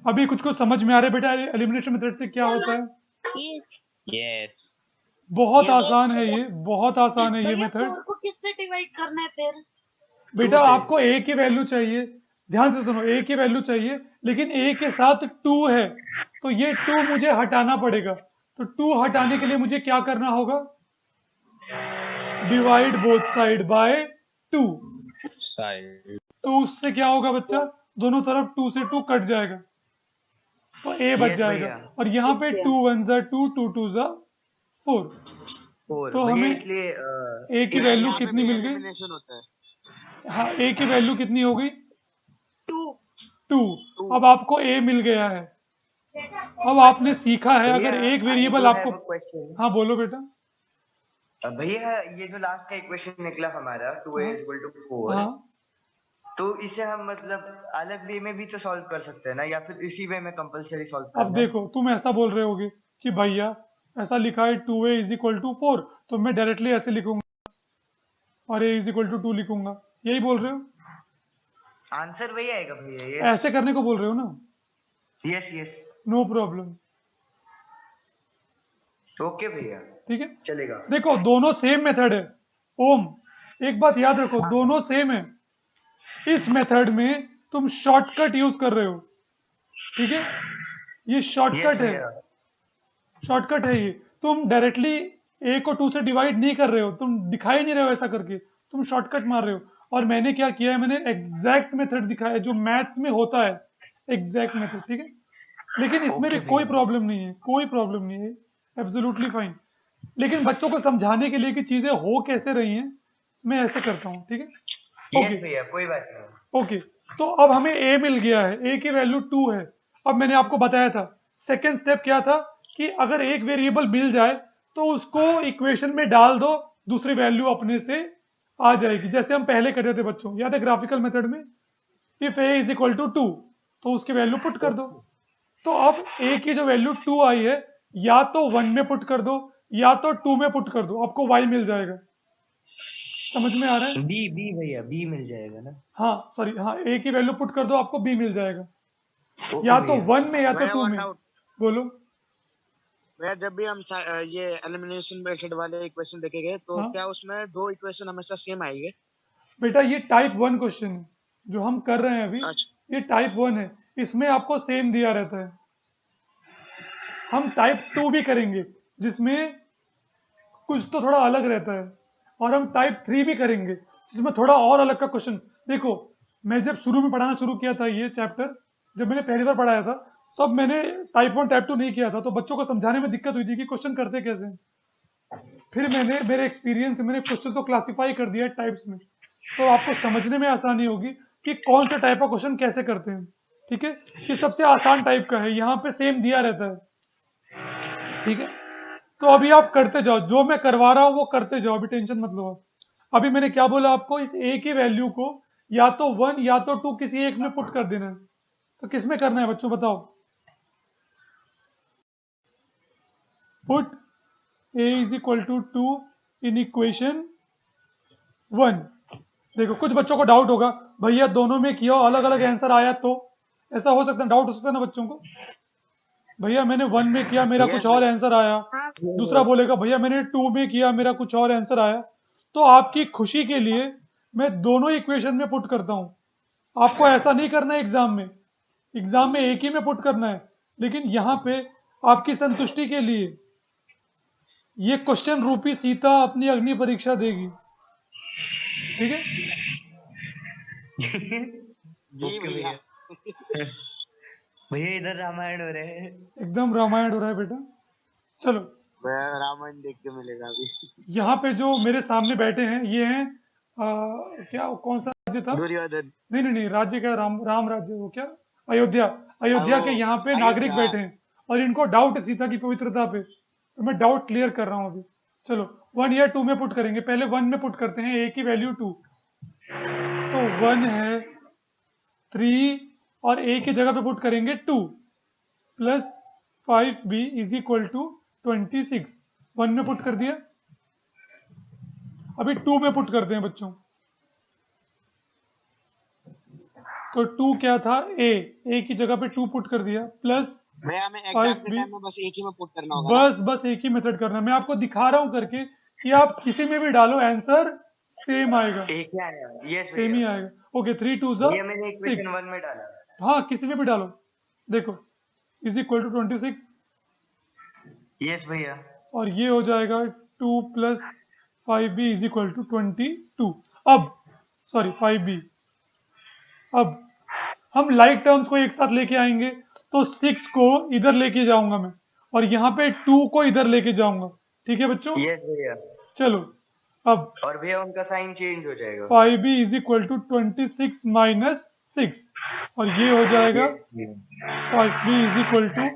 अभी कुछ कुछ समझ में आ रहा है बेटा एलिमिनेशन मेथड से क्या होता है?
यस
बहुत
ये
आसान है ये, बहुत आसान है ये मेथड।
4 को किससे डिवाइड करना है फिर?
बेटा
2 से।
आपको a की वैल्यू चाहिए, ध्यान से सुनो, a की वैल्यू चाहिए, लेकिन a के साथ 2 है, तो ये 2 मुझे हटाना पड़ेगा। तो 2 हटाने के लिए मुझे क्या करना होगा? Divide both side by 2।
Side
तो उससे क्या होगा बच्चा? दोनों तरफ 2 से 2 कट जाएगा, तो a बच
Yes,
जाएगा।
भैया।
और यहाँ पे 2 1 जा 2, 2 2 जा 4।
4
तो
भैया,
हमें
इसलिए
a की वैल्यू
यहाँ पे
कितनी
भी
मिल गई?
एलिमिनेशन होता है।
हाँ, a की वैल्यू कितनी हो गई? 2।
Two।
अब आपको a मिल गया है। अब आपने सीखा है, अगर
भैया,
एक
I
वेरिएबल
do
आपको,
have a question।
हाँ बोलो बेटा।
भैया ये जो लास्ट का इक्वेशन निकला हमारा 2a
हाँ।
इज इक्वल टू 4,
हाँ,
तो इसे हम मतलब अलग वे में भी तो सॉल्व कर सकते हैं ना, या फिर इसी वे में कंपलसरी सॉल्व
अब
करना है?
देखो तुम ऐसा बोल रहे होगे कि भैया ऐसा लिखा है 2a इज इक्वल टू 4, तो मैं डायरेक्टली ऐसे लिखूंगा और a इज इक्वल टू 2 लिखूंगा, यही बोल रहे हो?
आंसर वही आएगा भैया। यस
ऐसे करने को बोल रहे हो ना?
Yes yes.
No problem,
okay भैया,
ठीक है।
चलेगा।
देखो दोनों सेम मेथड है ओम, एक बात याद रखो, दोनों सेम है। इस मेथड में तुम शॉर्टकट यूज कर रहे हो, ठीक है? ये
यस
शॉर्टकट है,
भैया।
शॉर्टकट है ये। तुम डायरेक्टली a को 2 से डिवाइड नहीं कर रहे हो, तुम दिखाई नहीं रहे हो ऐसा करके, तुम शॉर्टकट मार रहे हो। और मैंने क्या किया है, मैंने एग्जैक्ट मेथड दिखाया है जो मैथ्स में होता है, एग्जैक्ट मेथड, ठीक है? लेकिन इसमें भी
Okay,
कोई
भैया।
प्रॉब्लम नहीं है, कोई प्रॉब्लम नहीं है, एब्सोल्युटली फाइन। लेकिन बच्चों को समझाने के लिए कि चीजें हो कैसे रही हैं, मैं ऐसे करता हूँ, ठीक है?
यस भैया, कोई बात नहीं।
ओके, तो अब हमें a मिल गया है, a की वैल्यू 2 है। अब मैंने आपको बताया था सेकेंड स्टेप क्या था, कि अगर एक वेरिएबल मिल जाए तो उसको इक्वेशन में डाल दो, दूसरी वैल्यू अपने से आ जाएगी, जैसे हम पहले कर रहे थे बच्चों, याद है ग्राफिकल मेथड में? If a is equal to 2 तो उसकी वैल्यू पुट कर दो। तो अब a की जो वैल्यू 2 आई है, या तो 1 में पुट कर दो या तो 2 में पुट कर दो, आपको y मिल जाएगा। समझ में आ रहा है?
बी भैया, बी मिल जाएगा ना?
हाँ सॉरी, हाँ a की वैल्यू पुट कर दो, आपको b मिल जाएगा,
ओके
या तो
भैया।
1 में या तो
भैया
2
वन
में।
डाउट।
बोलो।
भैया जब भी हम ये एलिमिनेशन मेथड वाले इक्वेशन देखेंगे तो
हाँ।
क्या उसमें 2 इक्वेशन हमेशा सेम आएंगे?
बेटा ये टाइप 1 क्वेश्चन है जो हम कर रहे हैं अभी,
अच्छा।
ये टाइप 1 है, इसमें आपको सेम दिया रहता है। हम टाइप 2 भी करेंगे जिसमें कुछ तो थोड़ा अलग रहता है, और हम टाइप 3 भी करेंगे जिसमें थोड़ा और अलग का क्वेश्चन। देखो मैं जब शुरू में पढ़ाना शुरू किया था ये चैप्टर, जब मैंने पहली बार पढ़ाया था, सब मैंने टाइप 1 टाइप 2 नहीं किया था, तो बच्चों को समझाने में दिक्कत हुई थी कि क्वेश्चन करते कैसे हैं। फिर मैंने मेरे एक्सपीरियंस से मैंने क्वेश्चन को क्लासिफाई कर दिया टाइप्स में, तो आपको समझने में आसानी होगी कि कौन सा टाइप का क्वेश्चन कैसे करते हैं। ठीक है, ये सबसे आसान टाइप का है, यहाँ पे सेम दिया रहता है। ठीक है, तो अभी आप करते जाओ, जो मैं करवा रहा हूँ वो करते जाओ, अभी टेंशन मत लो आप। अभी मैंने क्या बोला आपको, इस ए की वैल्यू को या तो 1 या तो 2 किसी एक में पुट कर देना है। तो किस में करना है बच्चों, बताओ। Put a is equal to 2 in equation 1। देखो कुछ बच्चों को डाउट होगा, भैया दोनों में किया अलग अलग आंसर आया, तो ऐसा हो सकता है, डाउट हो सकता है ना बच्चों को। भैया मैंने 1 में किया मेरा
Yes,
कुछ और
भैया।
आंसर आया, दूसरा बोलेगा भैया मैंने 2 में किया मेरा कुछ और आंसर आया। तो आपकी खुशी के लिए मैं दोनों इक्वेशन में पुट करता हूं। आपको ऐसा नहीं करना है एग्जाम में, एग्जाम में एक ही में पुट करना है, लेकिन यहाँ पे आपकी संतुष्टि के लिए ये क्वेश्चन रूपी सीता अपनी अग्नि परीक्षा देगी। ठीक है,
जी
ओके
भैया।
भैया। भैया इधर रामायण हो रहे हैं।
एकदम रामायण हो रहा है बेटा। चलो,
भैया रामायण देख के मिलेगा अभी।
यहाँ पे जो मेरे सामने बैठे हैं ये हैं क्या, कौन सा राज्य था?
दुर्योधन।
नहीं नहीं नहीं, राज्य क्या, राम राज्य, वो क्या, अयोध्या। अयोध्या के
वो
यहाँ पे नागरिक
अयोध्या।
बैठे हैं और इनको डाउट है सीता की पवित्रता पे, तो मैं डाउट क्लियर कर रहा हूँ अभी। चलो 1 या 2 में पुट करेंगे, पहले 1 में पुट करते हैं, ए की वैल्यू 2, तो 1 है 3 और ए की जगह पे पुट करेंगे 2 plus 5b is equal to 26। 1 में पुट कर दिया, अभी 2 में पुट करते हैं बच्चों। तो 2 क्या था, ए की जगह पे 2 पुट कर दिया प्लस
भैया हमें एग्जाम के
5b।
टाइम में बस एक ही में पुट करना होगा ना?
बस एक ही मेथड करना है, मैं आपको दिखा रहा हूं करके कि आप किसी में भी डालो आंसर सेम आएगा,
एक ही आया। यस
सेम ही
भैया।
आएगा। ओके 3 2 ज़ा
भैया मैंने
6।
इक्वेशन 1 में डाला।
हाँ किसी में भी डालो, देखो इज इक्वल टू 26
यस भैया।
और ये हो जाएगा 2 plus 5b is equal to 22। अब सॉरी 5b, अब हम लाइक टर्म्स को एक साथ लेके आएंगे, तो 6 को इधर लेके जाऊंगा मैं और यहाँ पे 2 को इधर लेके जाऊंगा। ठीक है बच्चों,
यस भैया।
चलो अब
और भैया उनका साइन चेंज हो जाएगा।
5b is equal to 26 minus 6 और ये हो जाएगा
यस भैया।
5b is equal to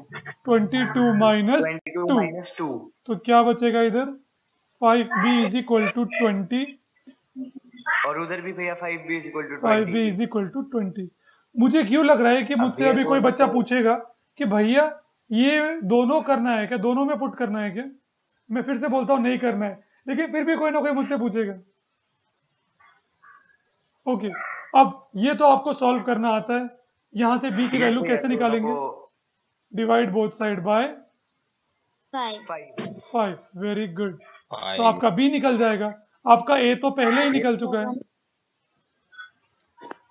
22 minus
22
2।
Minus 2।
तो क्या बचेगा इधर, 5b इज इक्वल टू 20,
और उधर भी भैया 5b is equal to
5b
20।
Is equal to 20। मुझे क्यों लग रहा है कि
अब
मुझसे
भैया
अभी कोई
दोनों
बच्चा
तो-
पूछेगा कि भैया ये दोनों करना है क्या, दोनों में पुट करना है क्या। मैं फिर से बोलता हूँ नहीं करना है, लेकिन फिर भी कोई ना कोई मुझसे पूछेगा। ओके, अब ये तो आपको सॉल्व करना आता है। यहाँ से b की
यस
वैल्यू
भैया
कैसे
दोनों
निकालेंगे,
को
divide both side by
5
5।
5। Very good, तो
5
आपका b निकल जाएगा, आपका a तो पहले ही निकल चुका है।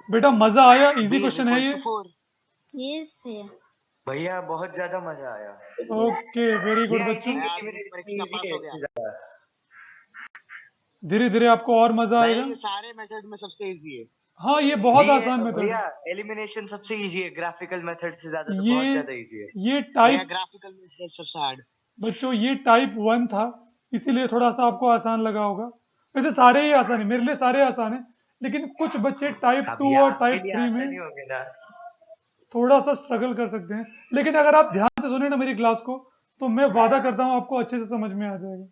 बेटा मजा आया, इजी
b इज
क्वेश्चन है
इक्वल्स
ये।
टू 4।
यस भैया।
भैया बहुत ज्यादा मजा आया।
ओके वेरी गुड
भैया आई
बच्चों,
थिंक
मैं
एलिमिनेशन
परीक्षा
इजी
पास
है
हो
इससे
गया।
ज्यादा।
धीरे धीरे आपको और मजा
भाई
आएगा।
ये सारे मेथड में सबसे इजी है।
हाँ ये बहुत
नहीं
आसान
है
मेथड
भैया,
है।
एलिमिनेशन सबसे इजी है, ग्राफिकल मेथड से ज्यादा तो
ये
बहुत ज्यादा इजी है।
ये
भैया
टाइप,
ग्राफिकल मेथड सबसे हार्ड।
बच्चों ये टाइप 1 था, इसीलिए थोड़ा सा आपको आसान लगा होगा। वैसे सारे ही आसान है, मेरे लिए सारे आसान है, लेकिन कुछ बच्चे टाइप
अब
2
ये
और
आपके
टाइप
लिए
3
आसान
में
ही हो गया ना।
थोड़ा सा स्ट्रगल कर सकते हैं। लेकिन अगर आप ध्यान से सुने ना मेरी क्लास को, तो मैं वादा करता हूँ आपको अच्छे से समझ में आ जाएगा।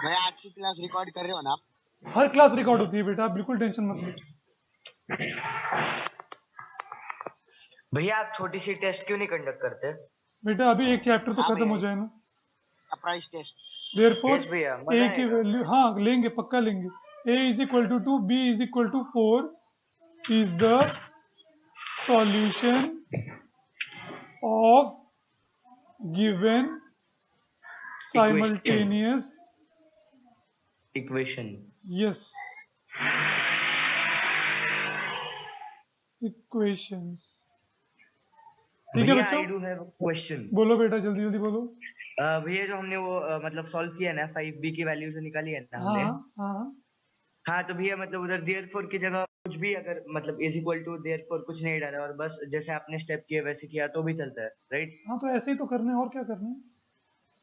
भैया आज की क्लास रिकॉर्ड कर रहे हो ना आप?
हर क्लास रिकॉर्ड होती है बेटा, आप बिल्कुल टेंशन मत लो।
भैया आप छोटी सी टेस्ट क्यों नहीं कंडक्ट करते?
बेटा अभी एक चैप्टर तो
हाँ
खत्म
भैया,
हो जाए ना,
सरप्राइज टेस्ट।
देयरफॉर
यस भैया
a
मजा
की
आएगा।
वैल्यू, हाँ लेंगे पक्का लेंगे। a is equal to 2, b is equal to 4 is the solution of given simultaneous
equation.
yes equations। ठीक है
भैया
बच्चों,
आई डू हैव क्वेश्चन।
बोलो बेटा जल्दी जल्दी बोलो।
भैया जो हमने वो मतलब सॉल्व किया ना 5b की वैल्यू से निकाली है ना
हाँ
हमने।
हाँ हाँ।
हाँ तो भैया मतलब उधर देयरफॉर की जगह कुछ भी अगर मतलब इज इक्वल टू देयरफॉर कुछ नहीं डाला और बस जैसे आपने स्टेप किए वैसे किया तो भी चलता है, राइट?
हाँ तो ऐसे ही तो करना है, और क्या करना है।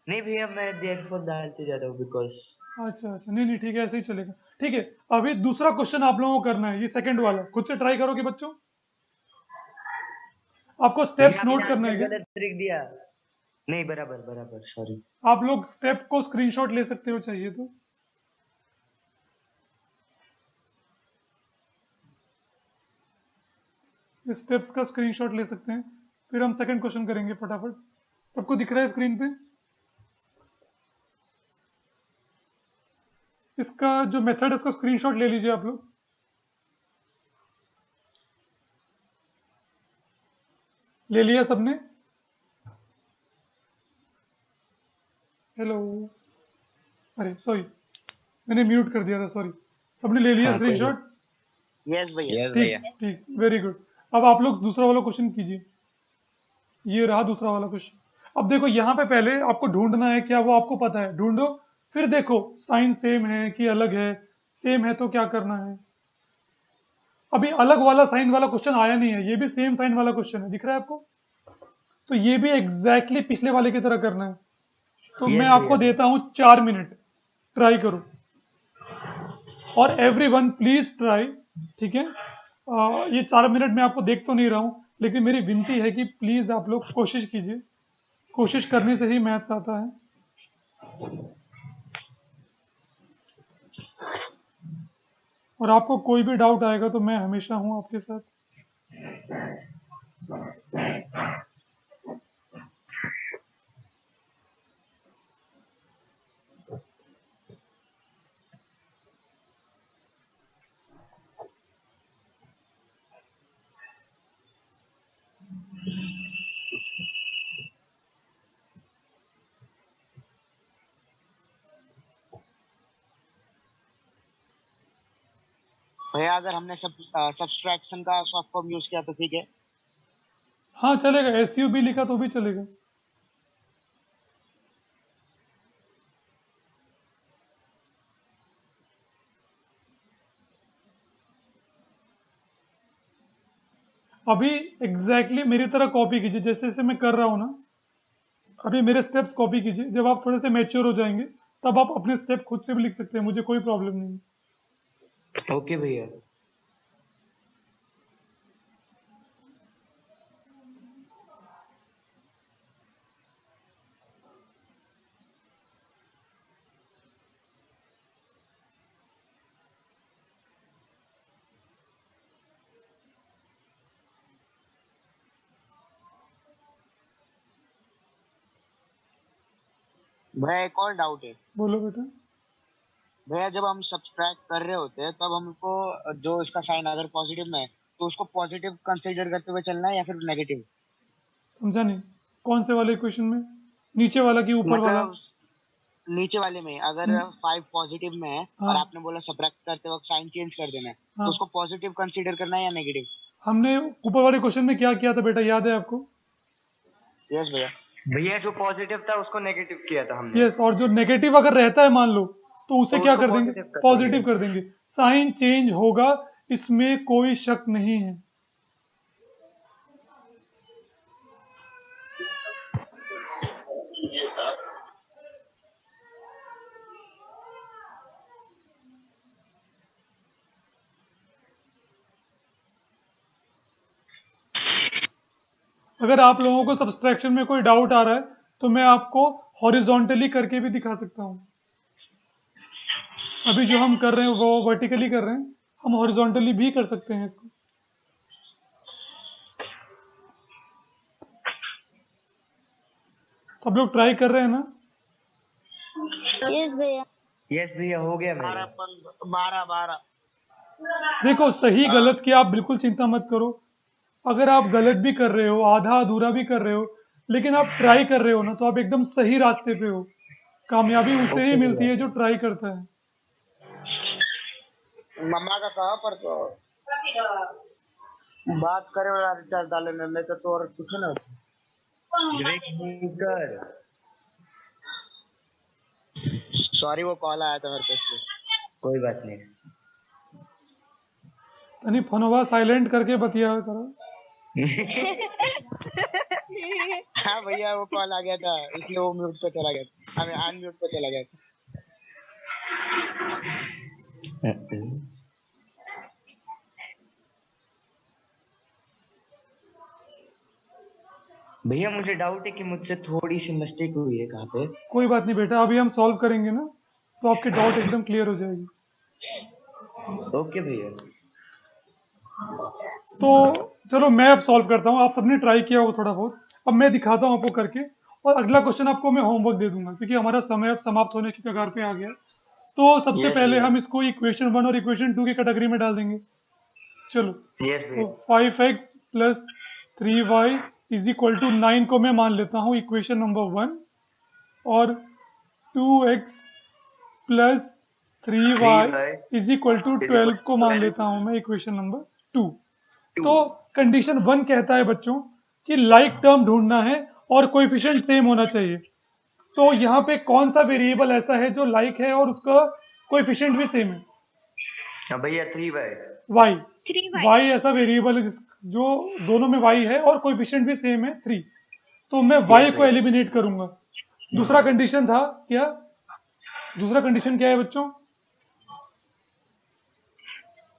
नहीं भैया, मैं देयरफॉर डालते जा रहा हूँ बिकॉज
अच्छा अच्छा, नहीं नहीं ठीक है, ऐसे ही चलेगा। ठीक है, अभी दूसरा क्वेश्चन आप लोगों को करना है, ये सेकंड वाला खुद से ट्राई करोगे बच्चों। आपको
भैया
स्टेप्स
आपने
नोट करना है
आंसर
क्या?
गलत लिख दिया। नहीं, बराबर बराबर, सॉरी।
आप लोग स्टेप को स्क्रीनशॉट ले सकते हो चाहिए तो। स्टेप्स का स्क्रीनशॉट ले सकते हैं, फिर हम सेकंड क्वेश्चन करेंगे फटाफट। सबको दिख रहा है स्क्रीन पे? इसका जो मेथड है उसका स्क्रीनशॉट ले लीजिए आप लोग। ले लिया सबने? हेलो, अरे सॉरी, मैंने म्यूट कर दिया था, सॉरी। सबने ले लिया
हाँ, कोई बात।
स्क्रीनशॉट?
यस भैया।
यस
ठीक
भैया।
ठीक, वेरी गुड। अब आप लोग दूसरा वाला क्वेश्चन कीजिए। ये रहा दूसरा वाला क्वेश्चन। अब देखो यहाँ पे पहले आपको ढूंढना है, क्या वो आपको पता है, ढूंढो। फिर देखो साइन सेम है कि अलग है, सेम है तो क्या करना है। अभी अलग वाला साइन वाला क्वेश्चन आया नहीं है, ये भी सेम साइन वाला क्वेश्चन है, दिख रहा है आपको? तो ये भी एग्जैक्टली पिछले वाले की तरह करना है। तो मैं
यस
आपको
भैया।
देता हूं 4 मिनट, ट्राई करो। और एवरीवन प्लीज ट्राई, ठीक है? ये 4 मिनट मैं आपको देख तो नहीं रहा हूं, लेकिन मेरी विनती है कि प्लीज आप लोग कोशिश कीजिए। कोशिश करने से ही मैथ्स आता है। और आपको कोई भी डाउट आएगा तो मैं हमेशा हूं आपके साथ।
भैया अगर हमने सब्सट्रैक्शन का सॉफ्ट फॉर्म यूज किया तो ठीक है।
हाँ चलेगा, एसयू भी लिखा तो भी चलेगा। अभी एग्जैक्टली मेरी तरह कॉपी कीजिए, जैसे जैसे मैं कर रहा हूं ना। अभी मेरे स्टेप्स कॉपी कीजिए, जब आप थोड़े से मैच्योर हो जाएंगे तब आप अपने स्टेप खुद से भी लिख सकते हैं, मुझे कोई प्रॉब्लम नहीं है।
ओके भैया।
भैया एक और डाउट है।
बोलो बेटा।
भैया जब हम सब्सट्रैक्ट कर रहे होते हैं तब हमको जो इसका साइन अगर पॉजिटिव में है तो उसको पॉजिटिव कंसीडर करते हुए चलना है या फिर नेगेटिव?
समझा नहीं, कौन से वाले क्वेश्चन में? नीचे वाला कि ऊपर वाला?
मतलब नीचे वाले में अगर 5 पॉजिटिव में है और
हाँ
आपने बोला सब्ट्रैक्ट करते वक्त साइन चेंज कर देना है तो
हाँ,
उसको पॉजिटिव कंसीडर करना है या नेगेटिव?
हमने ऊपर वाले क्वेश्चन में क्या किया था बेटा, याद है आपको?
यस भैया।
भैया जो पॉजिटिव था उसको नेगेटिव किया था हमने।
यस, और जो नेगेटिव अगर रहता है मान लो, तो उसे
तो
क्या
उसको
कर देंगे?
पॉजिटिव कर
पॉजिटिव
देंगे।
कर देंगे। साइन चेंज होगा, इसमें कोई शक नहीं है। अगर आप लोगों को सब्सट्रैक्शन में कोई डाउट आ रहा है तो मैं आपको हॉरिजॉन्टली करके भी दिखा सकता हूँ। अभी जो हम कर रहे हैं वो वर्टिकली कर रहे हैं, हम हॉरिजॉन्टली भी कर सकते हैं इसको। सब लोग ट्राई कर रहे हैं ना?
यस भैया।
यस भैया, हो गया मेरा।
12 12।
देखो सही गलत की आप बिल्कुल चिंता मत करो। अगर आप गलत भी कर रहे हो, आधा अधूरा भी कर रहे हो, लेकिन आप ट्राई कर रहे हो ना, तो आप एकदम सही रास्ते पे हो। कामयाबी उसे ही
ओके
मिलती
भैया।
है जो ट्राई करता है।
मम्मा का कहा पर तो बात करे वाला रिचार्ज डाले में मैं तो और कुछ ना।
ग्रेट कर।
सॉरी वो कॉल आया था मेरे पे इसलिए।
कोई बात नहीं।
तनी फोनवा साइलेंट करके बतिया करो।
हाँ भैया वो कॉल आ गया था इसलिए वो म्यूट पे चला गया था, हमें अनम्यूट पे चला गया था।
भैया मुझे डाउट है कि मुझसे थोड़ी सी मिस्टेक हुई है कहाँ पे।
कोई बात नहीं बेटा, अभी हम सॉल्व करेंगे ना तो आपकी डाउट एकदम क्लियर हो जाएगी।
ओके भैया।
तो चलो मैं अब सॉल्व करता हूँ। आप सबने ट्राई किया होगा थोड़ा बहुत, अब मैं दिखाता हूँ आपको करके, और अगला क्वेश्चन आपको मैं होमवर्क दे दूंगा क्योंकि हमारा समय अब समाप्त होने की कगार पे आ गया। तो सबसे
Yes,
पहले
भैया।
हम इसको इक्वेशन 1 और इक्वेशन 2 की कैटेगरी में डाल देंगे। चलो,
यस
तो
भैया।
5x plus 3y is equal to 9 को मैं मान लेता हूँ इक्वेशन नंबर 1, और 2x plus 3y is equal to 12 को मान लेता हूँ मैं इक्वेशन नंबर 2। तो कंडीशन 1 कहता है बच्चों कि लाइक टर्म ढूंढना है और कोएफिशिएंट सेम होना चाहिए। तो यहाँ पे कौन सा वेरिएबल ऐसा है जो लाइक है और उसका कोएफिशिएंट भी सेम है?
हाँ भैया 3y।
y।
3y।
y ऐसा वेरिएबल है जो दोनों में y है और कोएफिशिएंट भी सेम है 3। तो मैं y
Yes,
को
भैया।
एलिमिनेट करूंगा। दूसरा कंडीशन था क्या? दूसरा कंडीशन क्या है बच्चों?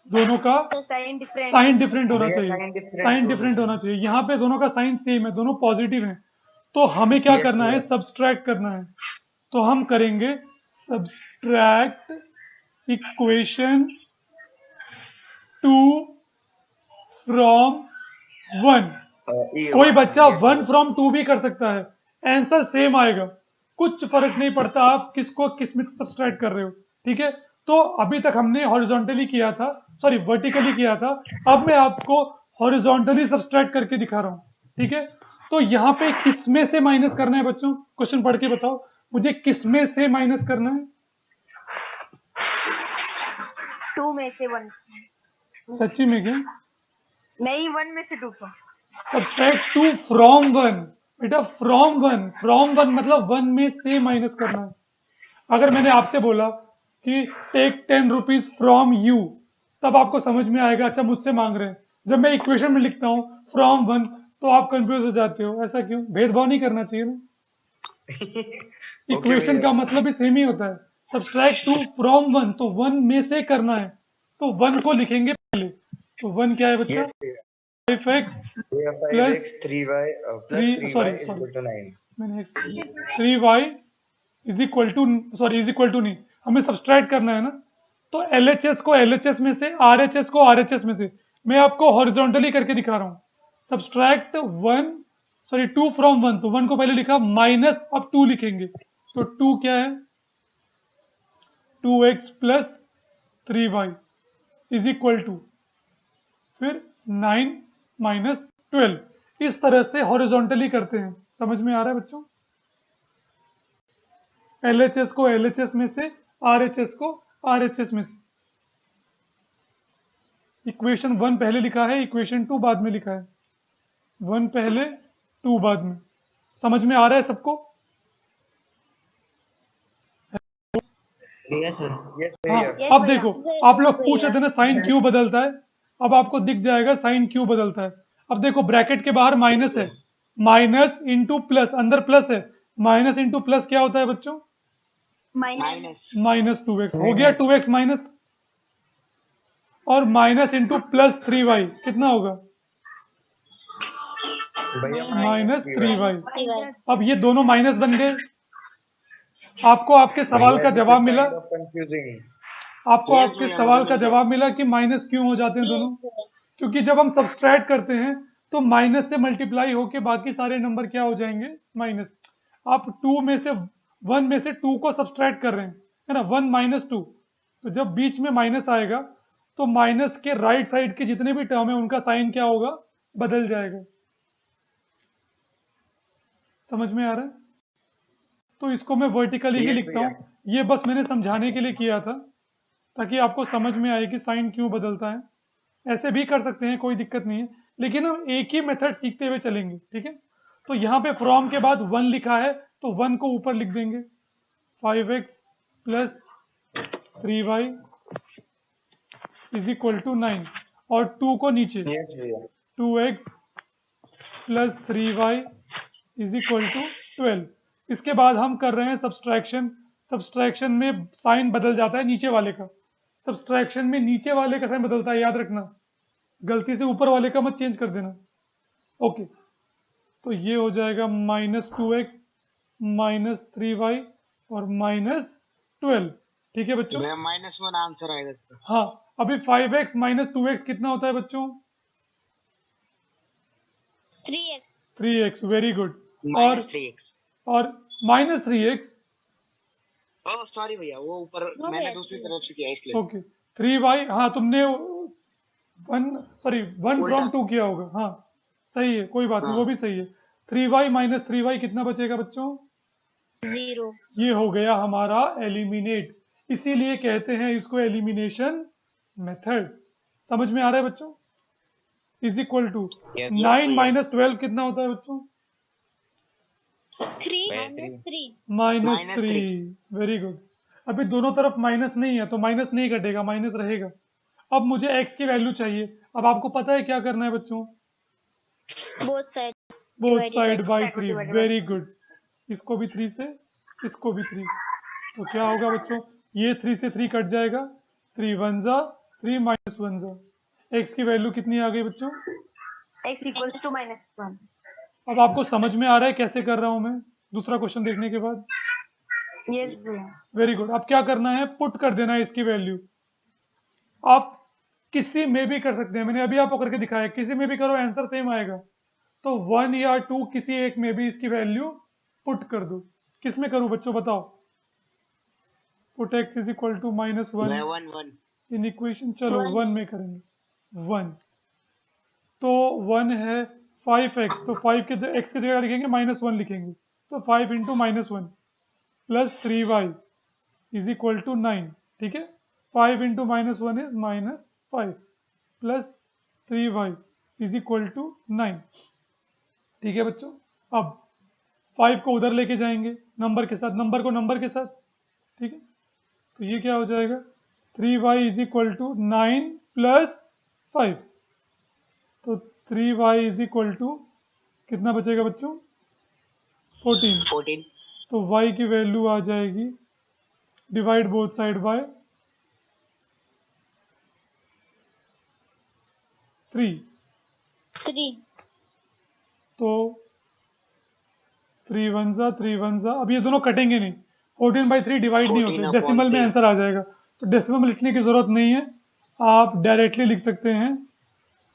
दोनों का
तो साइन डिफरेंट।
साइन डिफरेंट होना
भैया
चाहिए।
साइन डिफरेंट
साइन डिफरेंट होना चाहिए। यहाँ पे दोनों का साइन सेम है, दोनों पॉजिटिव हैं। तो हमें क्या
Yes,
करना है?
भैया।
सब्सट्रैक्ट करना है। तो हम करेंगे सब्सट्रैक्ट इक्वेशन 2 फ्रॉम 1। कोई बच्चा 1 फ्रॉम 2 भी कर सकता है, आंसर सेम आएगा, कुछ फर्क नहीं पड़ता आप किसको किस में सब्सट्रैक्ट कर रहे हो। ठीक है, तो अभी तक हमने हॉरिजॉन्टली किया था, सॉरी वर्टिकली किया था, अब मैं आपको हॉरिजॉन्टली सब्सट्रैक्ट करके दिखा रहा हूं। ठीक है, तो यहाँ पे किसमें से माइनस करना है बच्चों? क्वेश्चन पढ़ के बताओ मुझे, किसमें से माइनस करना है?
2 में से 1।
सच्ची में क्या?
नहीं, 1 में से 2 को।
Subtract 2 from 1। बेटा फ्रॉम 1, फ्रॉम 1 मतलब 1 में से माइनस करना है। अगर मैंने आपसे बोला कि टेक 10 रुपीज फ्रॉम यू, तब आपको समझ में आएगा अच्छा मुझसे मांग रहे हैं। जब मैं इक्वेशन में लिखता हूँ फ्रॉम 1 तो आप कंफ्यूज हो जाते हो, ऐसा क्यों? भेदभाव नहीं करना चाहिए ना। इक्वेशन का मतलब भी सेम ही होता है। सब्सट्रैक्ट 2 फ्रॉम 1 तो 1 में से करना है, तो 1 को लिखेंगे पहले। तो 1 क्या है बच्चा? 5x plus
3y plus 3y
sorry
is
sorry
equal to 9।
मैंने 3y is equal to, sorry is equal to नहीं, हमें सब्सट्रैक्ट करना है ना। तो LHS को LHS में से, RHS को RHS में से, मैं आपको हॉरिजॉन्टली करके दिखा रहा हूँ। सब्सट्रैक्ट 1, सॉरी 2 फ्रॉम 1, तो 1 को पहले लिखा, माइनस अब 2 लिखेंगे। तो 2 क्या है? 2x plus 3y is equal to, फिर 9 माइनस 12। इस तरह से हॉरिजॉन्टली करते हैं। समझ में आ रहा है बच्चों? LHS को LHS में से, RHS को RHS में से। इक्वेशन 1 पहले लिखा है, इक्वेशन 2 बाद में लिखा है। 1 पहले 2 बाद में। समझ में आ रहा है सबको?
Yes sir. यस
हाँ,
भैया।
अब देखो, आप लोग पूछ रहे थे ना साइन क्यों बदलता है, अब आपको दिख जाएगा साइन क्यों बदलता है। अब देखो ब्रैकेट के बाहर माइनस है, माइनस इंटू प्लस, अंदर प्लस है, माइनस इंटू प्लस क्या होता है बच्चों?
माइनस।
माइनस 2x हो गया, 2x माइनस, और माइनस इंटू प्लस 3y कितना होगा? Minus 3y। अब ये दोनों माइनस बन गए। आपको आपके सवाल का जवाब मिला,
कंफ्यूजिंग।
आपको
Yes,
आपके
भैया,
सवाल
मुझे
का
मिल गया।
जवाब मिला कि माइनस क्यों हो जाते हैं दोनों। क्योंकि जब हम सब्सट्रैक्ट करते हैं तो माइनस से मल्टीप्लाई होके बाकी सारे नंबर क्या हो जाएंगे? माइनस। आप 2 में से 1 में से 2 को सब्सट्रैक्ट कर रहे हैं, है ना, 1 माइनस 2। तो जब बीच में माइनस आएगा तो माइनस के राइट साइड के जितने भी टर्म है उनका साइन क्या होगा? बदल जाएगा। समझ में आ रहा है? तो इसको मैं वर्टिकली ही
Yes,
लिखता
भैया।
हूँ। ये बस मैंने समझाने के लिए किया था ताकि आपको समझ में आए कि साइन क्यों बदलता है। ऐसे भी कर सकते हैं, कोई दिक्कत नहीं है, लेकिन हम एक ही मेथड सीखते हुए चलेंगे। ठीक है, तो यहाँ पे फ्रॉम के बाद 1 लिखा है तो 1 को ऊपर लिख देंगे। 5x plus 3y is equal to 9, और 2 को नीचे,
यस भैया
2x plus 3y is equal to 12। इसके बाद हम कर रहे हैं सब्सट्रैक्शन। सब्सट्रैक्शन में साइन बदल जाता है नीचे वाले का, सब्सट्रैक्शन में नीचे वाले का साइन बदलता है, याद रखना, गलती से ऊपर वाले का मत चेंज कर देना। ओके, तो ये हो जाएगा -2x -3y और -12। ठीक है बच्चों?
भैया -1 आंसर आएगा इसका।
हाँ, अभी 5x -2x कितना होता है बच्चों?
3x
3x, very good. और
-3x।
और -3x,
ओह सॉरी भैया, वो ऊपर
हो
मैंने
गया
दूसरी
3x।
तरफ से किया इसलिए।
ओके 3y, हाँ तुमने 1
उल्टा।
फ्रॉम 2 किया होगा, हाँ सही है, कोई बात नहीं, वो
हाँ।
भी सही है। 3y -3y कितना बचेगा बच्चों?
0
ये हो गया हमारा एलिमिनेट, इसीलिए कहते हैं इसको एलिमिनेशन मेथड। समझ में आ रहा है बच्चों? इज इक्वल टू
Yes,
9
भैया।
-12 कितना होता है बच्चों?
3
3
-3
-3, वेरी गुड। अभी दोनों तरफ माइनस नहीं है तो माइनस नहीं कटेगा, माइनस रहेगा। अब मुझे x की वैल्यू चाहिए। अब आपको पता है क्या करना है बच्चों?
both side
both
divided
side
by
by
3
3, very good. इसको भी 3 से, इसको भी 3, तो क्या होगा बच्चों? ये 3 से 3 कट जाएगा, 3 1 जा 3 -1 जा। x की वैल्यू कितनी आ गई बच्चों?
x equals to -1।
अब आपको समझ में आ रहा है कैसे कर रहा हूं मैं दूसरा क्वेश्चन देखने के बाद?
यस भैया।
Very good. अब क्या करना है? पुट कर देना है इसकी वैल्यू। आप किसी में भी कर सकते हैं, मैंने अभी आपको करके दिखाया, किसी में भी करो आंसर सेम आएगा। तो 1 या 2 किसी एक में भी इसकी वैल्यू पुट कर दो। किस में करूं बच्चों बताओ? Put x is equal to -1
मैं 1
इन इक्वेशन, चलो
1
1 में करेंगे। 1 तो 1 है 5x, तो 5 के x की जगह लिखेंगे -1 लिखेंगे, तो 5 into -1 plus 3y is equal to 9। ठीक है, 5 into -1 is -5 plus 3y is equal to 9। ठीक है बच्चों, अब 5 को उधर लेके जाएंगे नंबर के साथ, नंबर को नंबर के साथ। ठीक है, तो ये क्या हो जाएगा? 3y is equal to 9 plus 5, तो 3y इज इक्वल टू कितना बचेगा बच्चों? 14।
14।
तो y की वैल्यू आ जाएगी, डिवाइड बोथ साइड बाय 3,
3
तो 3 1 जा 3 1 जा, अब ये दोनों कटेंगे नहीं, 14/3 डिवाइड नहीं
14
होते,
upon
डेसिमल में
3।
आंसर आ जाएगा। तो डेसिमल में लिखने की जरूरत नहीं है, आप डायरेक्टली लिख सकते हैं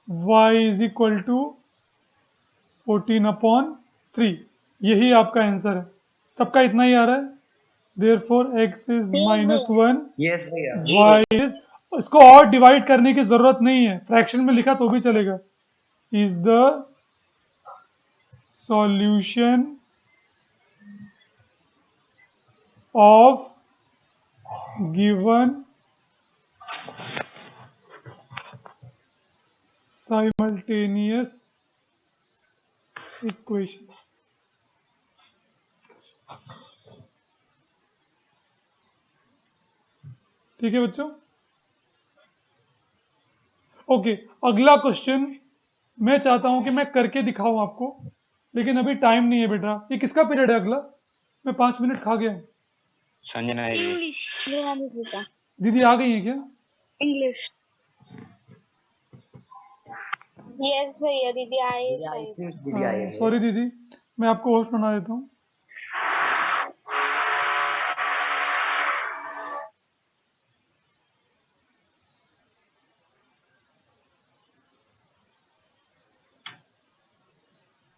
y इज इक्वल टू 14/3, यही आपका आंसर है। सबका इतना ही आ रहा है, देयरफॉर x इज
Yes, भैया।
-1,
यस भैया
y इज, इसको और डिवाइड करने की जरूरत नहीं है, फ्रैक्शन में लिखा तो भी चलेगा। Is the solution of given simultaneous equation। ठीक है बच्चों? ओके, अगला क्वेश्चन मैं चाहता हूं कि मैं करके दिखाऊं आपको, लेकिन अभी टाइम नहीं है बेटा। ये किसका पीरियड है अगला? मैं 5 मिनट खा गया।
संजना दीदी।
मेरा दीदी का
दीदी आ गई है क्या?
इंग्लिश। यस भैया, दीदी आई शायद।
दीदी आई है
सॉरी दीदी, मैं आपको होस्ट बना देता हूँ।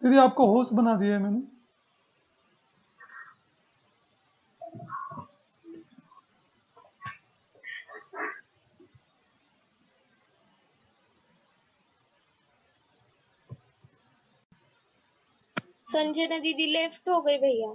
दीदी आपको होस्ट बना दिया है मैंने।
संजना दीदी लेफ्ट हो गई भैया।